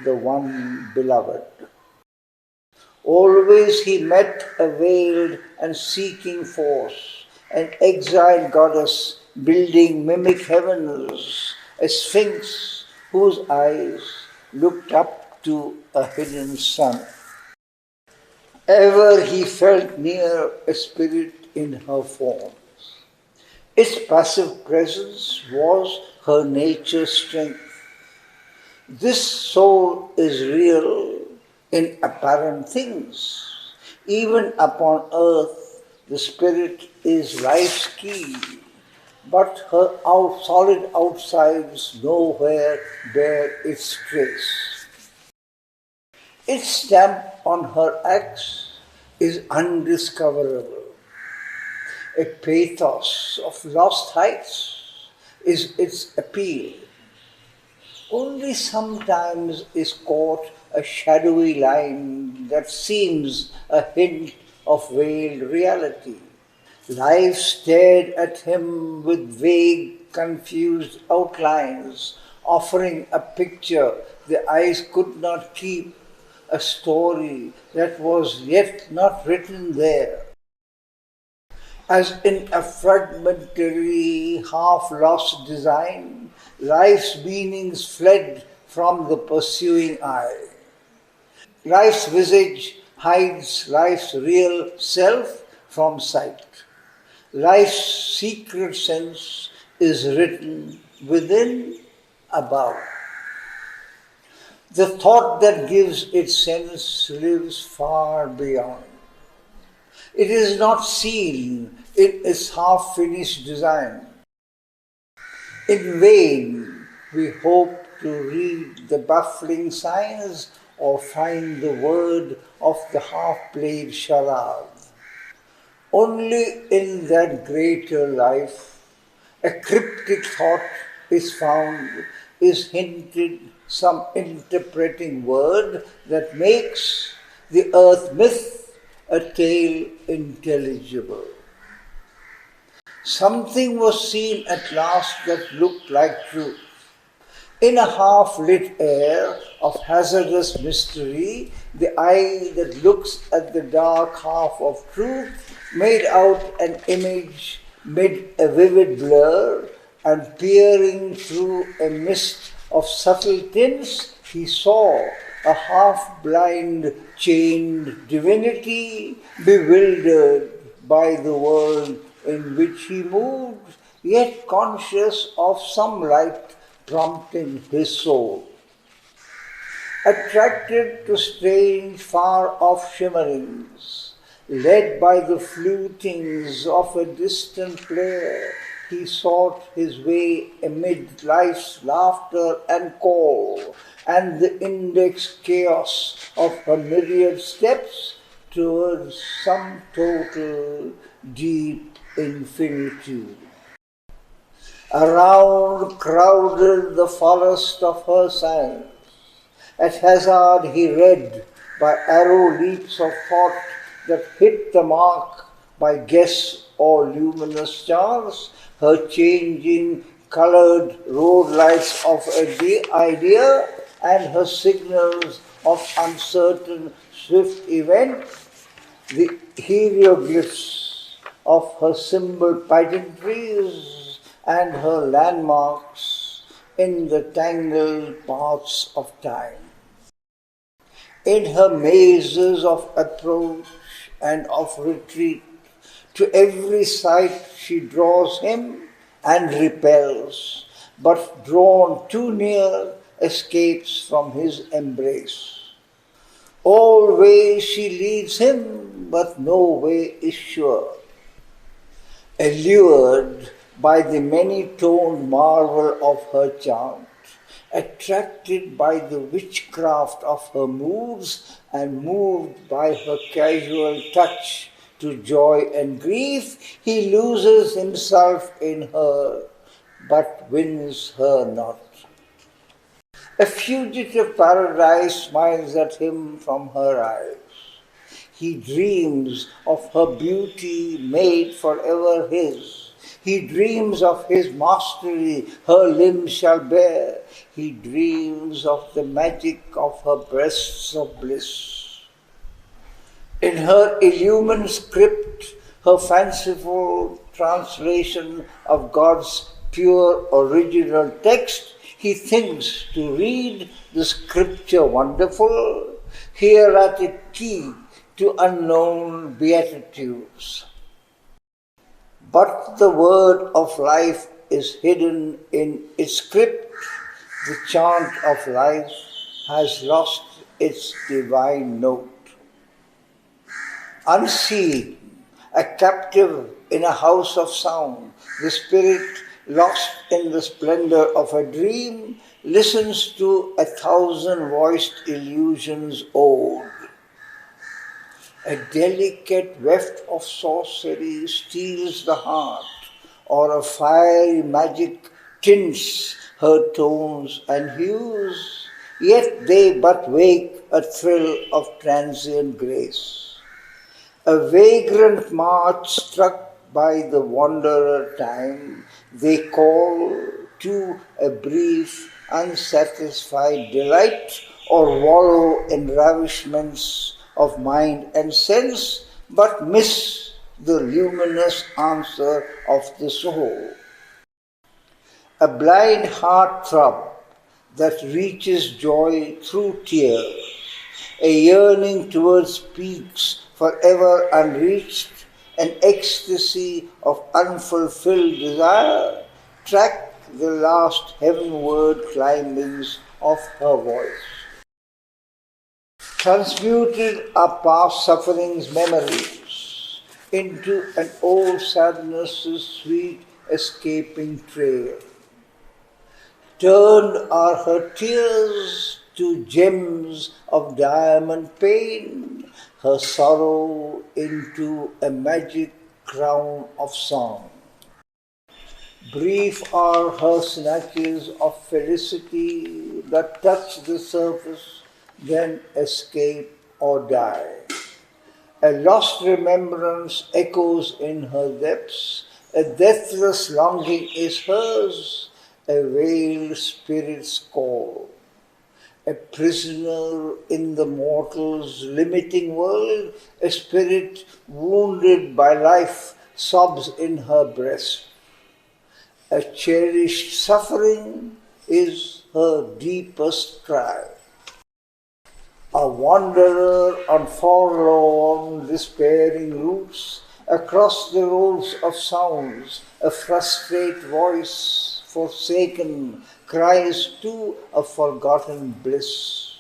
the one beloved. Always he met a veiled and seeking force, an exiled goddess building mimic heavens, a sphinx whose eyes looked up to a hidden sun. Ever he felt near a spirit in her forms. Its passive presence was her nature's strength. This soul is real in apparent things. Even upon earth, the spirit is life's key, but her solid outsides nowhere bear its trace. Its stamp on her acts is undiscoverable. A pathos of lost heights is its appeal. Only sometimes is caught a shadowy line that seems a hint of veiled reality. Life stared at him with vague, confused outlines, offering a picture the eyes could not keep, a story that was yet not written there. As in a fragmentary, half-lost design, life's meanings fled from the pursuing eye. Life's visage hides life's real self from sight. Life's secret sense is written within, above. The thought that gives its sense lives far beyond. It is not seen in its half-finished design. In vain we hope to read the baffling signs or find the word of the half-played charade. Only in that greater life a cryptic thought is found, is hinted some interpreting word that makes the earth myth a tale intelligible. Something was seen at last that looked like truth. In a half-lit air of hazardous mystery, the eye that looks at the dark half of truth made out an image mid a vivid blur, and peering through a mist of subtle tints, he saw a half-blind, chained divinity, bewildered by the world in which he moved, yet conscious of some light prompting his soul. Attracted to strange, far-off shimmerings, led by the flutings of a distant player, he sought his way amid life's laughter and call, and the index chaos of her myriad steps towards some total, deep infinitude. Around crowded the forest of her science. At hazard he read by arrow leaps of thought that hit the mark by guess or luminous stars, her changing colored road lights of an idea and her signals of uncertain swift event, the hieroglyphs of her symbol pageantries and her landmarks in the tangled paths of time. In her mazes of approach and of retreat, to every sight she draws him, and repels, but drawn too near, escapes from his embrace. All ways she leads him, but no way is sure. Allured by the many-toned marvel of her chant, attracted by the witchcraft of her moods, and moved by her casual touch to joy and grief, he loses himself in her, but wins her not. A fugitive paradise smiles at him from her eyes. He dreams of her beauty made forever his. He dreams of his mastery her limbs shall bear. He dreams of the magic of her breasts of bliss. In her illumined script, her fanciful translation of God's pure original text, he thinks to read the scripture wonderful, here at a key to unknown beatitudes. But the word of life is hidden in its script. The chant of life has lost its divine note. Unseen, a captive in a house of sound, the spirit, lost in the splendor of a dream, listens to 1,000-voiced illusions ode. A delicate weft of sorcery steals the heart, or a fiery magic tints her tones and hues, yet they but wake a thrill of transient grace. A vagrant march struck by the wanderer time, they call to a brief, unsatisfied delight, or wallow in ravishments of mind and sense, but miss the luminous answer of the soul. A blind heart throb that reaches joy through tears, a yearning towards peaks forever unreached, an ecstasy of unfulfilled desire, track the last heavenward climbings of her voice. Transmuted are past sufferings' memories into an old sadness' sweet escaping trail. Turned are her tears to gems of diamond pain, her sorrow into a magic crown of song. Brief are her snatches of felicity that touch the surface, then escape or die. A lost remembrance echoes in her depths, a deathless longing is hers, a veiled spirit's call. A prisoner in the mortal's limiting world, a spirit wounded by life sobs in her breast. A cherished suffering is her deepest cry. A wanderer on forlorn, despairing routes, across the roads of sounds, a frustrate voice, forsaken, cries to a forgotten bliss.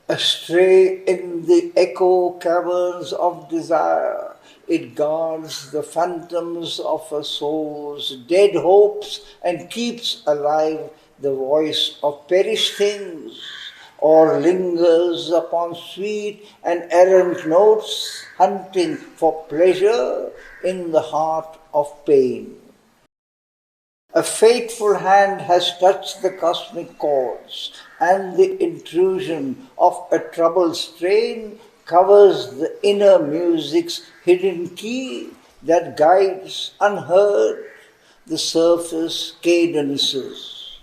Astray in the echo caverns of desire, it guards the phantoms of a soul's dead hopes and keeps alive the voice of perished things, or lingers upon sweet and errant notes, hunting for pleasure in the heart of pain. A fateful hand has touched the cosmic chords, and the intrusion of a troubled strain covers the inner music's hidden key that guides unheard the surface cadences.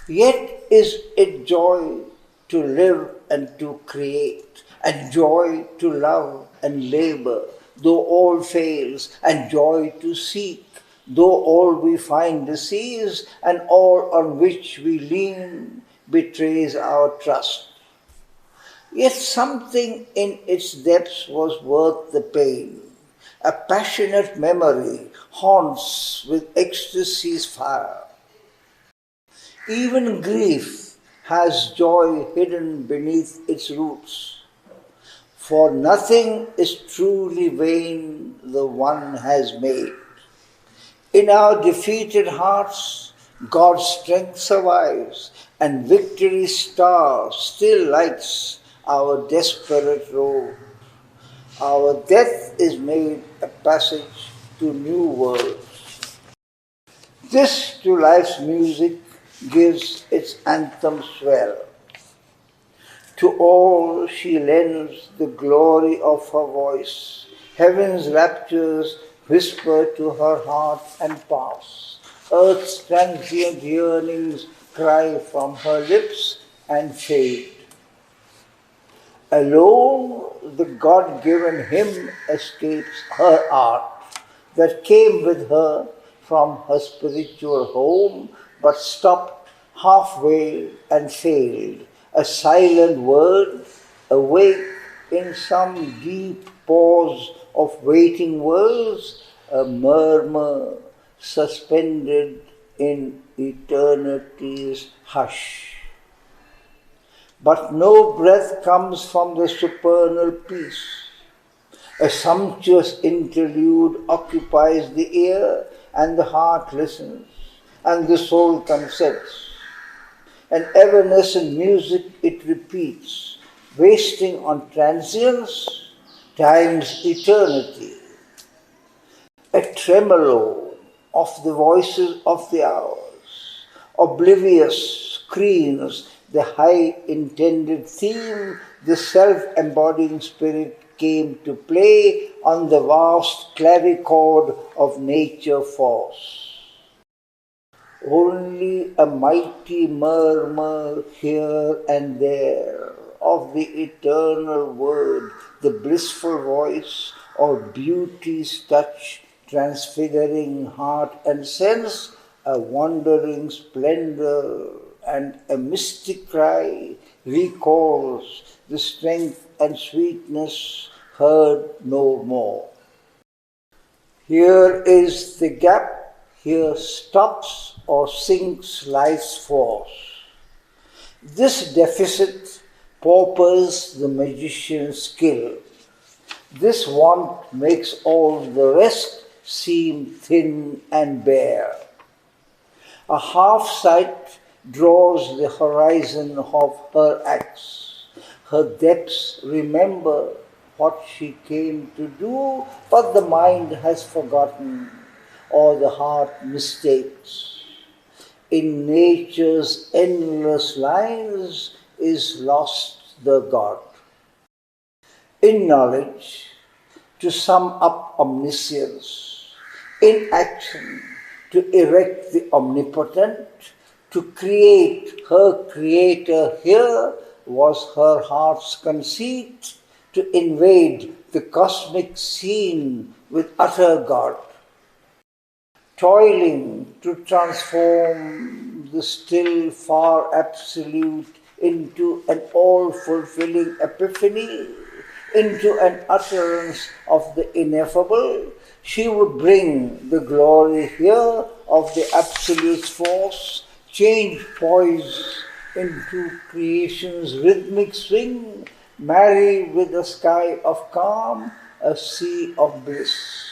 Yet is it joy to live and to create, and joy to love and labor, though all fails, and joy to seek, though all we find disease, and all on which we lean betrays our trust. Yet something in its depths was worth the pain, A passionate memory haunts with ecstasy's fire. Even grief has joy hidden beneath its roots. For nothing is truly vain the one has made. In our defeated hearts, God's strength survives, and victory's star still lights our desperate road. Our death is made a passage to new worlds. This to life's music gives its anthem swell. To all she lends the glory of her voice. Heaven's raptures whisper to her heart and pass. Earth's transient yearnings cry from her lips and fade. Alone the God-given hymn escapes her art that came with her from her spiritual home but stopped halfway and failed. A silent word awake in some deep pause of waiting worlds, a murmur suspended in eternity's hush. But no breath comes from the supernal peace. A sumptuous interlude occupies the ear, and the heart listens, and the soul consents. An evanescent music it repeats, wasting on transience, time's eternity. A tremolo of the voices of the hours, oblivious screens the high intended theme the self-embodying spirit came to play on the vast clavichord of nature force. Only a mighty murmur here and there of the eternal word, the blissful voice, or beauty's touch transfiguring heart and sense, a wandering splendor and a mystic cry recalls the strength and sweetness heard no more. Here is the gap, here stops or sinks life's force. This deficit paupers the magician's skill. This want makes all the rest seem thin and bare. A half sight draws the horizon of her acts. Her depths remember what she came to do, but the mind has forgotten or the heart mistakes. In nature's endless lines is lost the God. In knowledge, to sum up omniscience. In action, to erect the omnipotent. To create her creator here was her heart's conceit. To invade the cosmic scene with utter God. Toiling to transform the still far absolute into an all-fulfilling epiphany, into an utterance of the ineffable, she would bring the glory here of the absolute's force, change poise into creation's rhythmic swing, marry with a sky of calm, a sea of bliss.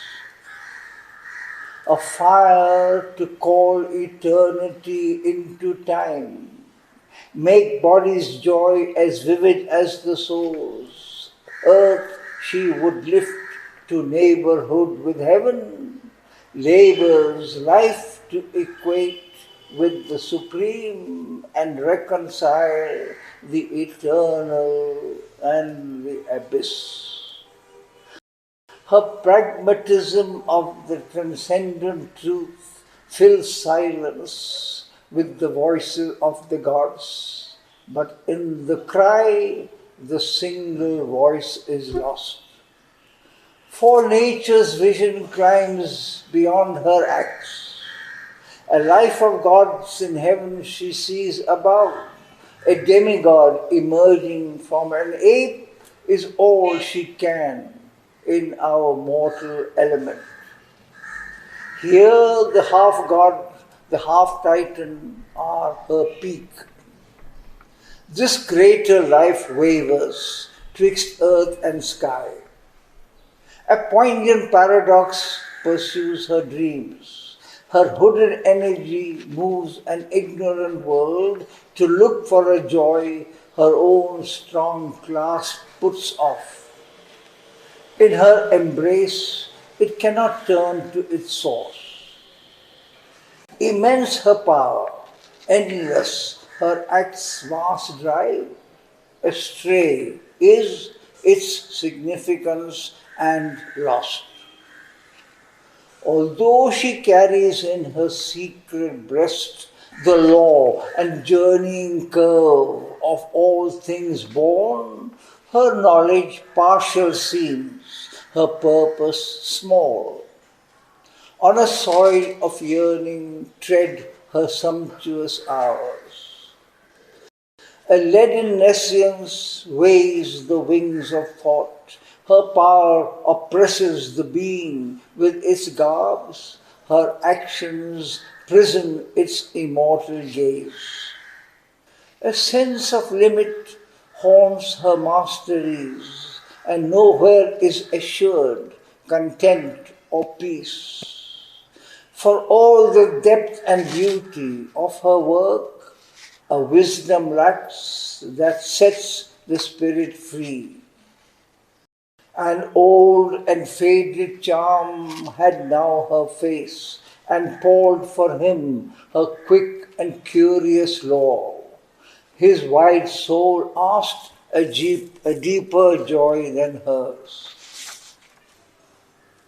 A fire to call eternity into time, make body's joy as vivid as the soul's. Earth she would lift to neighborhood with heaven, labor's life to equate with the supreme and reconcile the eternal and the abyss. Her pragmatism of the transcendent truth fills silence with the voices of the gods, but in the cry, the single voice is lost. For nature's vision climbs beyond her acts. A life of gods in heaven she sees above. A demigod emerging from an ape is all she can. in our mortal element. Here the half-god, the half-titan are her peak. This greater life wavers twixt earth and sky. A poignant paradox pursues her dreams. Her hooded energy moves an ignorant world to look for a joy her own strong clasp puts off. In her embrace, it cannot turn to its source. Immense her power, endless her act's vast drive, astray is its significance and lost. Although she carries in her secret breast the law and journeying curve of all things born, her knowledge partial seems, her purpose small. On a soil of yearning tread her sumptuous hours. A leaden nescience weighs the wings of thought. Her power oppresses the being with its garbs. Her actions prison its immortal gaze. A sense of limit haunts her masteries, and nowhere is assured content or peace. For all the depth and beauty of her work, a wisdom lacks that sets the spirit free. An old and faded charm had now her face, and poured for him her quick and curious lore. His wide soul asked a deeper joy than hers.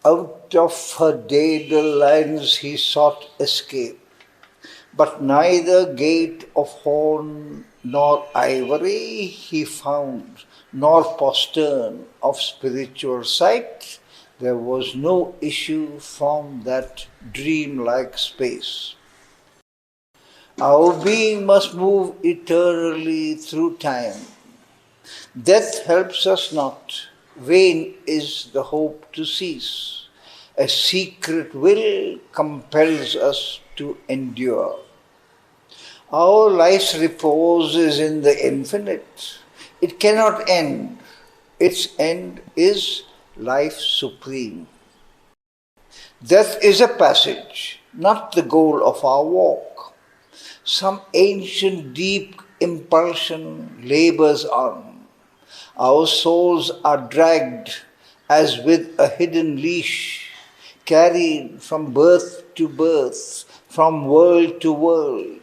Out of her daedal lines he sought escape, but neither gate of horn nor ivory he found, nor postern of spiritual sight. There was no issue from that dreamlike space. Our being must move eternally through time. Death helps us not. Vain is the hope to cease. A secret will compels us to endure. Our life's repose is in the infinite. It cannot end. Its end is life supreme. Death is a passage, not the goal of our walk. Some ancient deep impulsion labors on. Our souls are dragged as with a hidden leash, carried from birth to birth, from world to world.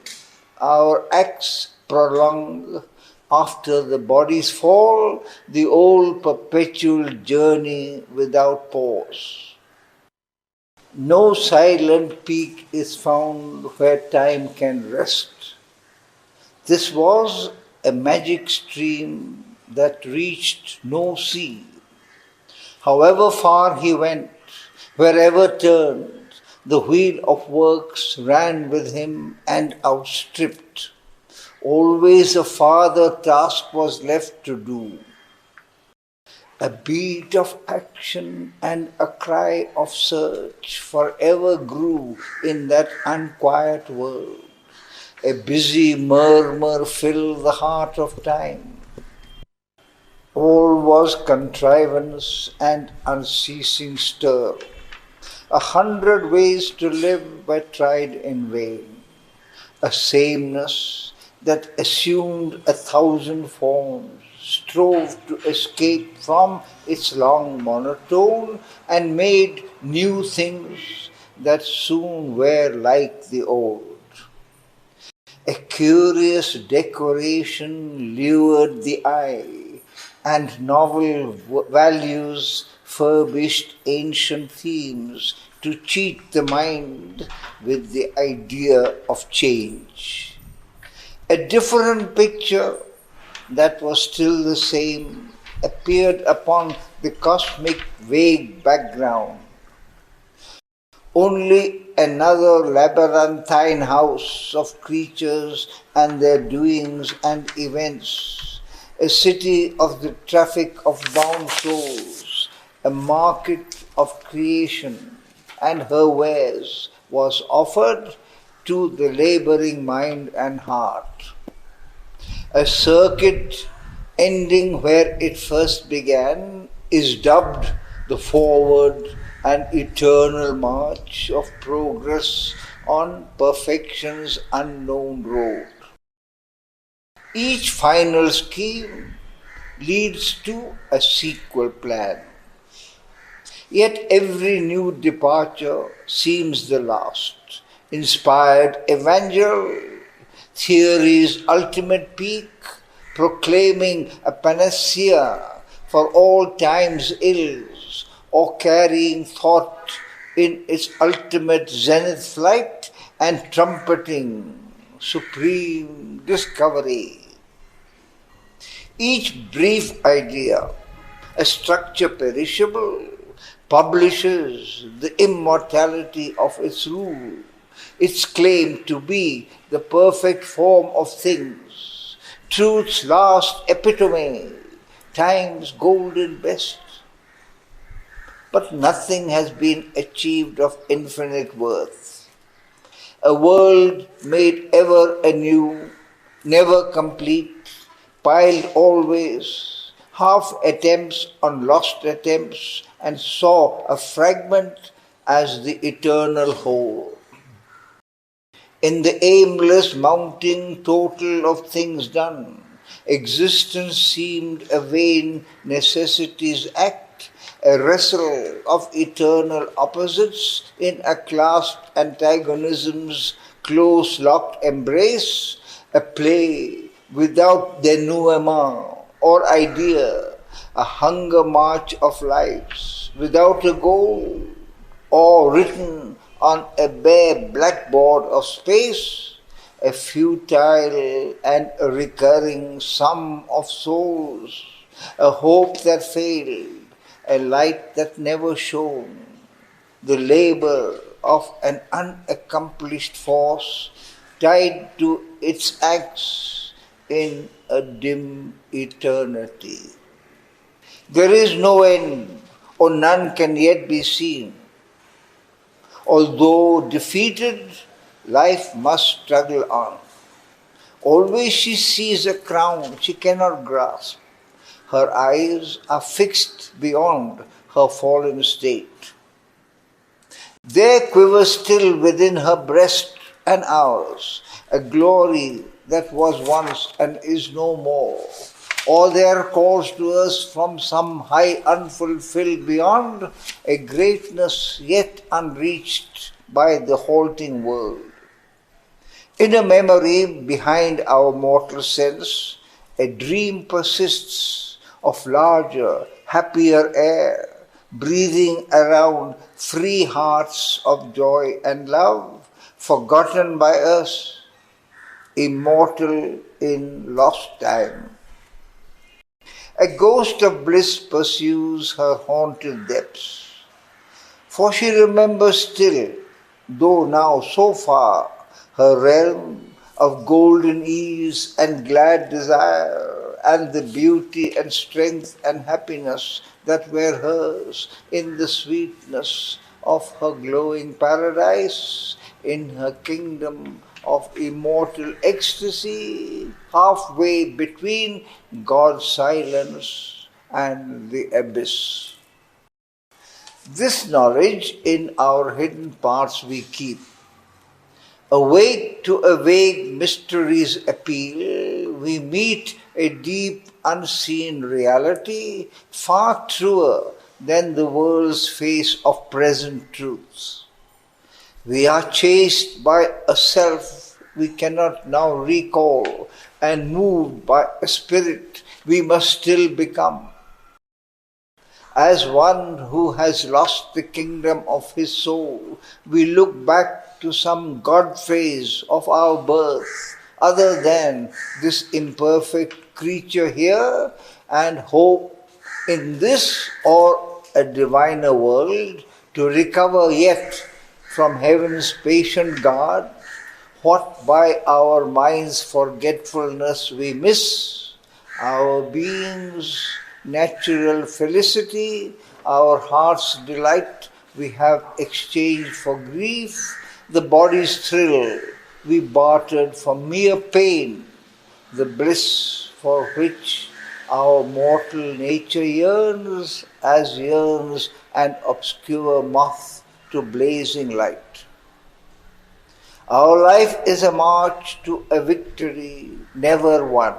Our acts prolong after the body's fall, the old perpetual journey without pause. No silent peak is found where time can rest. This was a magic stream that reached no sea. However far he went, wherever turned, the wheel of works ran with him and outstripped. Always a farther task was left to do. A beat of action and a cry of search forever grew in that unquiet world. A busy murmur filled the heart of time. All was contrivance and unceasing stir. 100 ways to live were tried in vain. A sameness that assumed 1,000 forms strove to escape from its long monotone and made new things that soon were like the old. A curious decoration lured the eye, and novel values furbished ancient themes to cheat the mind with the idea of change. A different picture that was still the same appeared upon the cosmic vague background. Only another labyrinthine house of creatures and their doings and events, a city of the traffic of bound souls, a market of creation, and her wares was offered to the laboring mind and heart. A circuit ending where it first began is dubbed the forward and eternal march of progress on perfection's unknown road. Each final scheme leads to a sequel plan. Yet every new departure seems the last. Inspired evangel, theory's ultimate peak, proclaiming a panacea for all time's ills, or carrying thought in its ultimate zenith flight and trumpeting supreme discovery. Each brief idea, a structure perishable, publishes the immortality of its rule, its claim to be the perfect form of things, truth's last epitome, time's golden best. But nothing has been achieved of infinite worth. A world made ever anew, never complete, piled always, half attempts on lost attempts, and saw a fragment as the eternal whole. In the aimless mounting total of things done, existence seemed a vain necessity's act, a wrestle of eternal opposites in a clasped antagonism's close-locked embrace, a play without denouement or idea, a hunger march of lives without a goal, or written on a bare blackboard of space, a futile and a recurring sum of souls, a hope that failed, a light that never shone, the labor of an unaccomplished force tied to its acts in a dim eternity. There is no end, or none can yet be seen. Although defeated, life must struggle on. Always she sees a crown she cannot grasp. Her eyes are fixed beyond her fallen state. There quivers still within her breast and ours a glory that was once and is no more. Or there calls to us from some high unfulfilled beyond a greatness yet unreached by the halting world. In a memory behind our mortal sense, a dream persists of larger, happier air, breathing around free hearts of joy and love, forgotten by us, immortal in lost time. A ghost of bliss pursues her haunted depths, for she remembers still, though now so far, her realm of golden ease and glad desire, and the beauty and strength and happiness that were hers in the sweetness of her glowing paradise, in her kingdom of immortal ecstasy, halfway between God's silence and the abyss. This knowledge in our hidden parts we keep. Awake to a vague mystery's appeal, we meet a deep unseen reality far truer than the world's face of present truths. We are chased by a self we cannot now recall and moved by a spirit we must still become. As one who has lost the kingdom of his soul, we look back to some God phase of our birth, other than this imperfect creature here, and hope in this or a diviner world to recover yet from heaven's patient guard what by our mind's forgetfulness we miss, our being's natural felicity, our heart's delight we have exchanged for grief, the body's thrill we bartered for mere pain, the bliss for which our mortal nature yearns as yearns an obscure moth to blazing light. Our life is a march to a victory never won.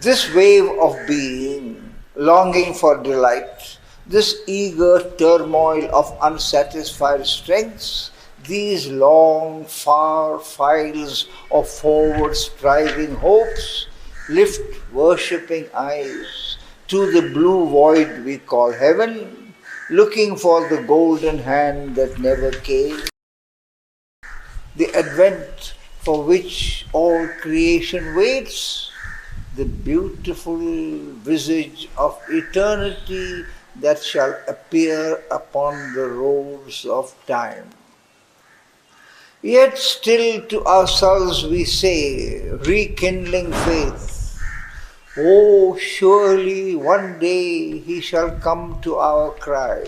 This wave of being, longing for delight, this eager turmoil of unsatisfied strengths, these long, far files of forward-striving hopes, lift worshipping eyes to the blue void we call heaven, looking for the golden hand that never came, the advent for which all creation waits, the beautiful visage of eternity that shall appear upon the roads of time. Yet still to ourselves we say, rekindling faith, oh, surely one day he shall come to our cry.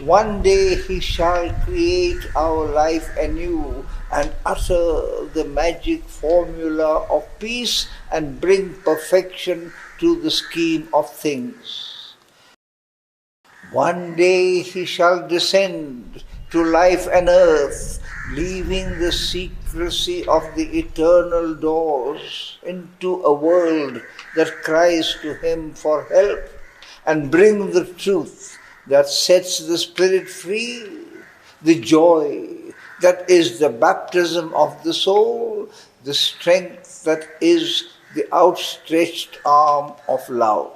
One day he shall create our life anew and utter the magic formula of peace and bring perfection to the scheme of things. One day he shall descend to life and earth, leaving the secrecy of the eternal doors into a world that cries to him for help, and bring the truth that sets the spirit free, the joy that is the baptism of the soul, the strength that is the outstretched arm of love.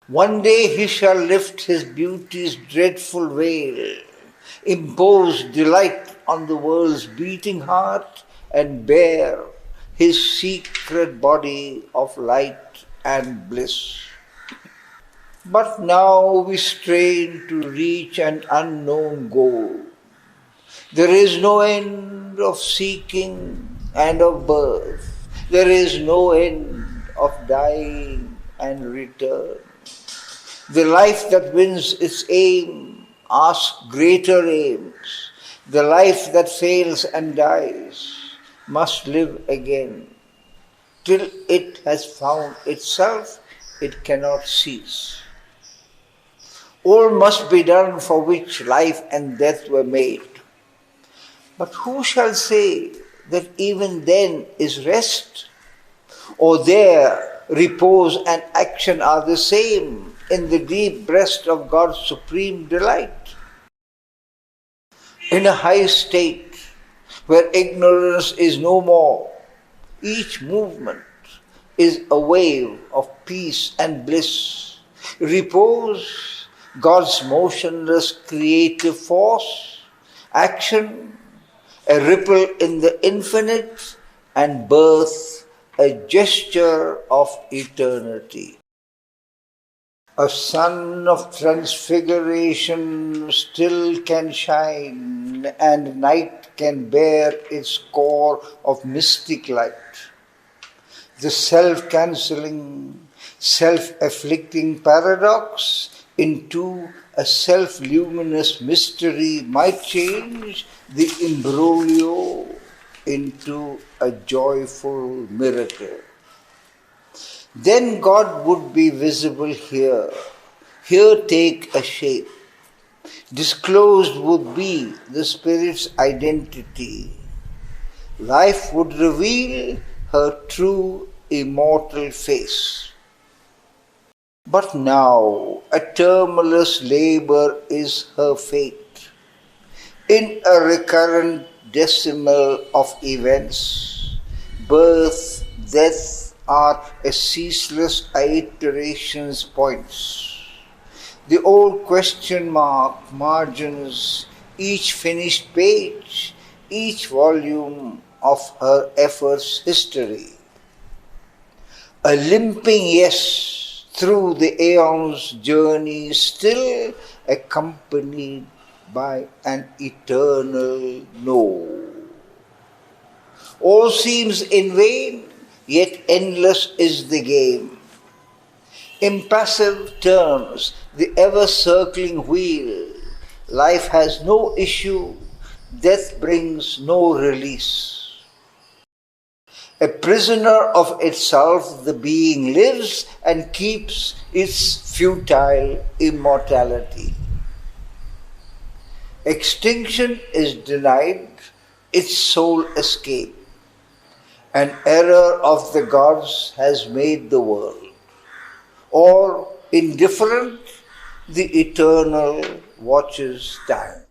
One day he shall lift his beauty's dreadful veil, impose delight on the world's beating heart, and bear his secret body of light and bliss. But now we strain to reach an unknown goal. There is no end of seeking and of birth. There is no end of dying and return. The life that wins its aim asks greater aims. The life that fails and dies must live again. Till it has found itself, it cannot cease. All must be done for which life and death were made. But who shall say that even then is rest? Or there repose and action are the same in the deep breast of God's supreme delight? In a high state where ignorance is no more, each movement is a wave of peace and bliss. Repose, God's motionless creative force, action, a ripple in the infinite, and birth, a gesture of eternity. A sun of transfiguration still can shine, and night can bear its core of mystic light. The self-cancelling, self-afflicting paradox into a self-luminous mystery might change the imbroglio into a joyful miracle. Then God would be visible here take a shape. Disclosed would be the Spirit's identity. Life would reveal her true immortal face. But now a tumultuous labor is her fate. In a recurrent decimal of events, birth, death are a ceaseless iterations points. The old question mark margins each finished page, each volume of her efforts' history. A limping yes through the aeon's journey, still accompanied by an eternal no. All seems in vain, yet endless is the game. Impassive turns the ever-circling wheel. Life has no issue, death brings no release. A prisoner of itself, the being lives and keeps its futile immortality. Extinction is denied, its soul escape. An error of the gods has made the world. Or indifferent, the eternal watches time.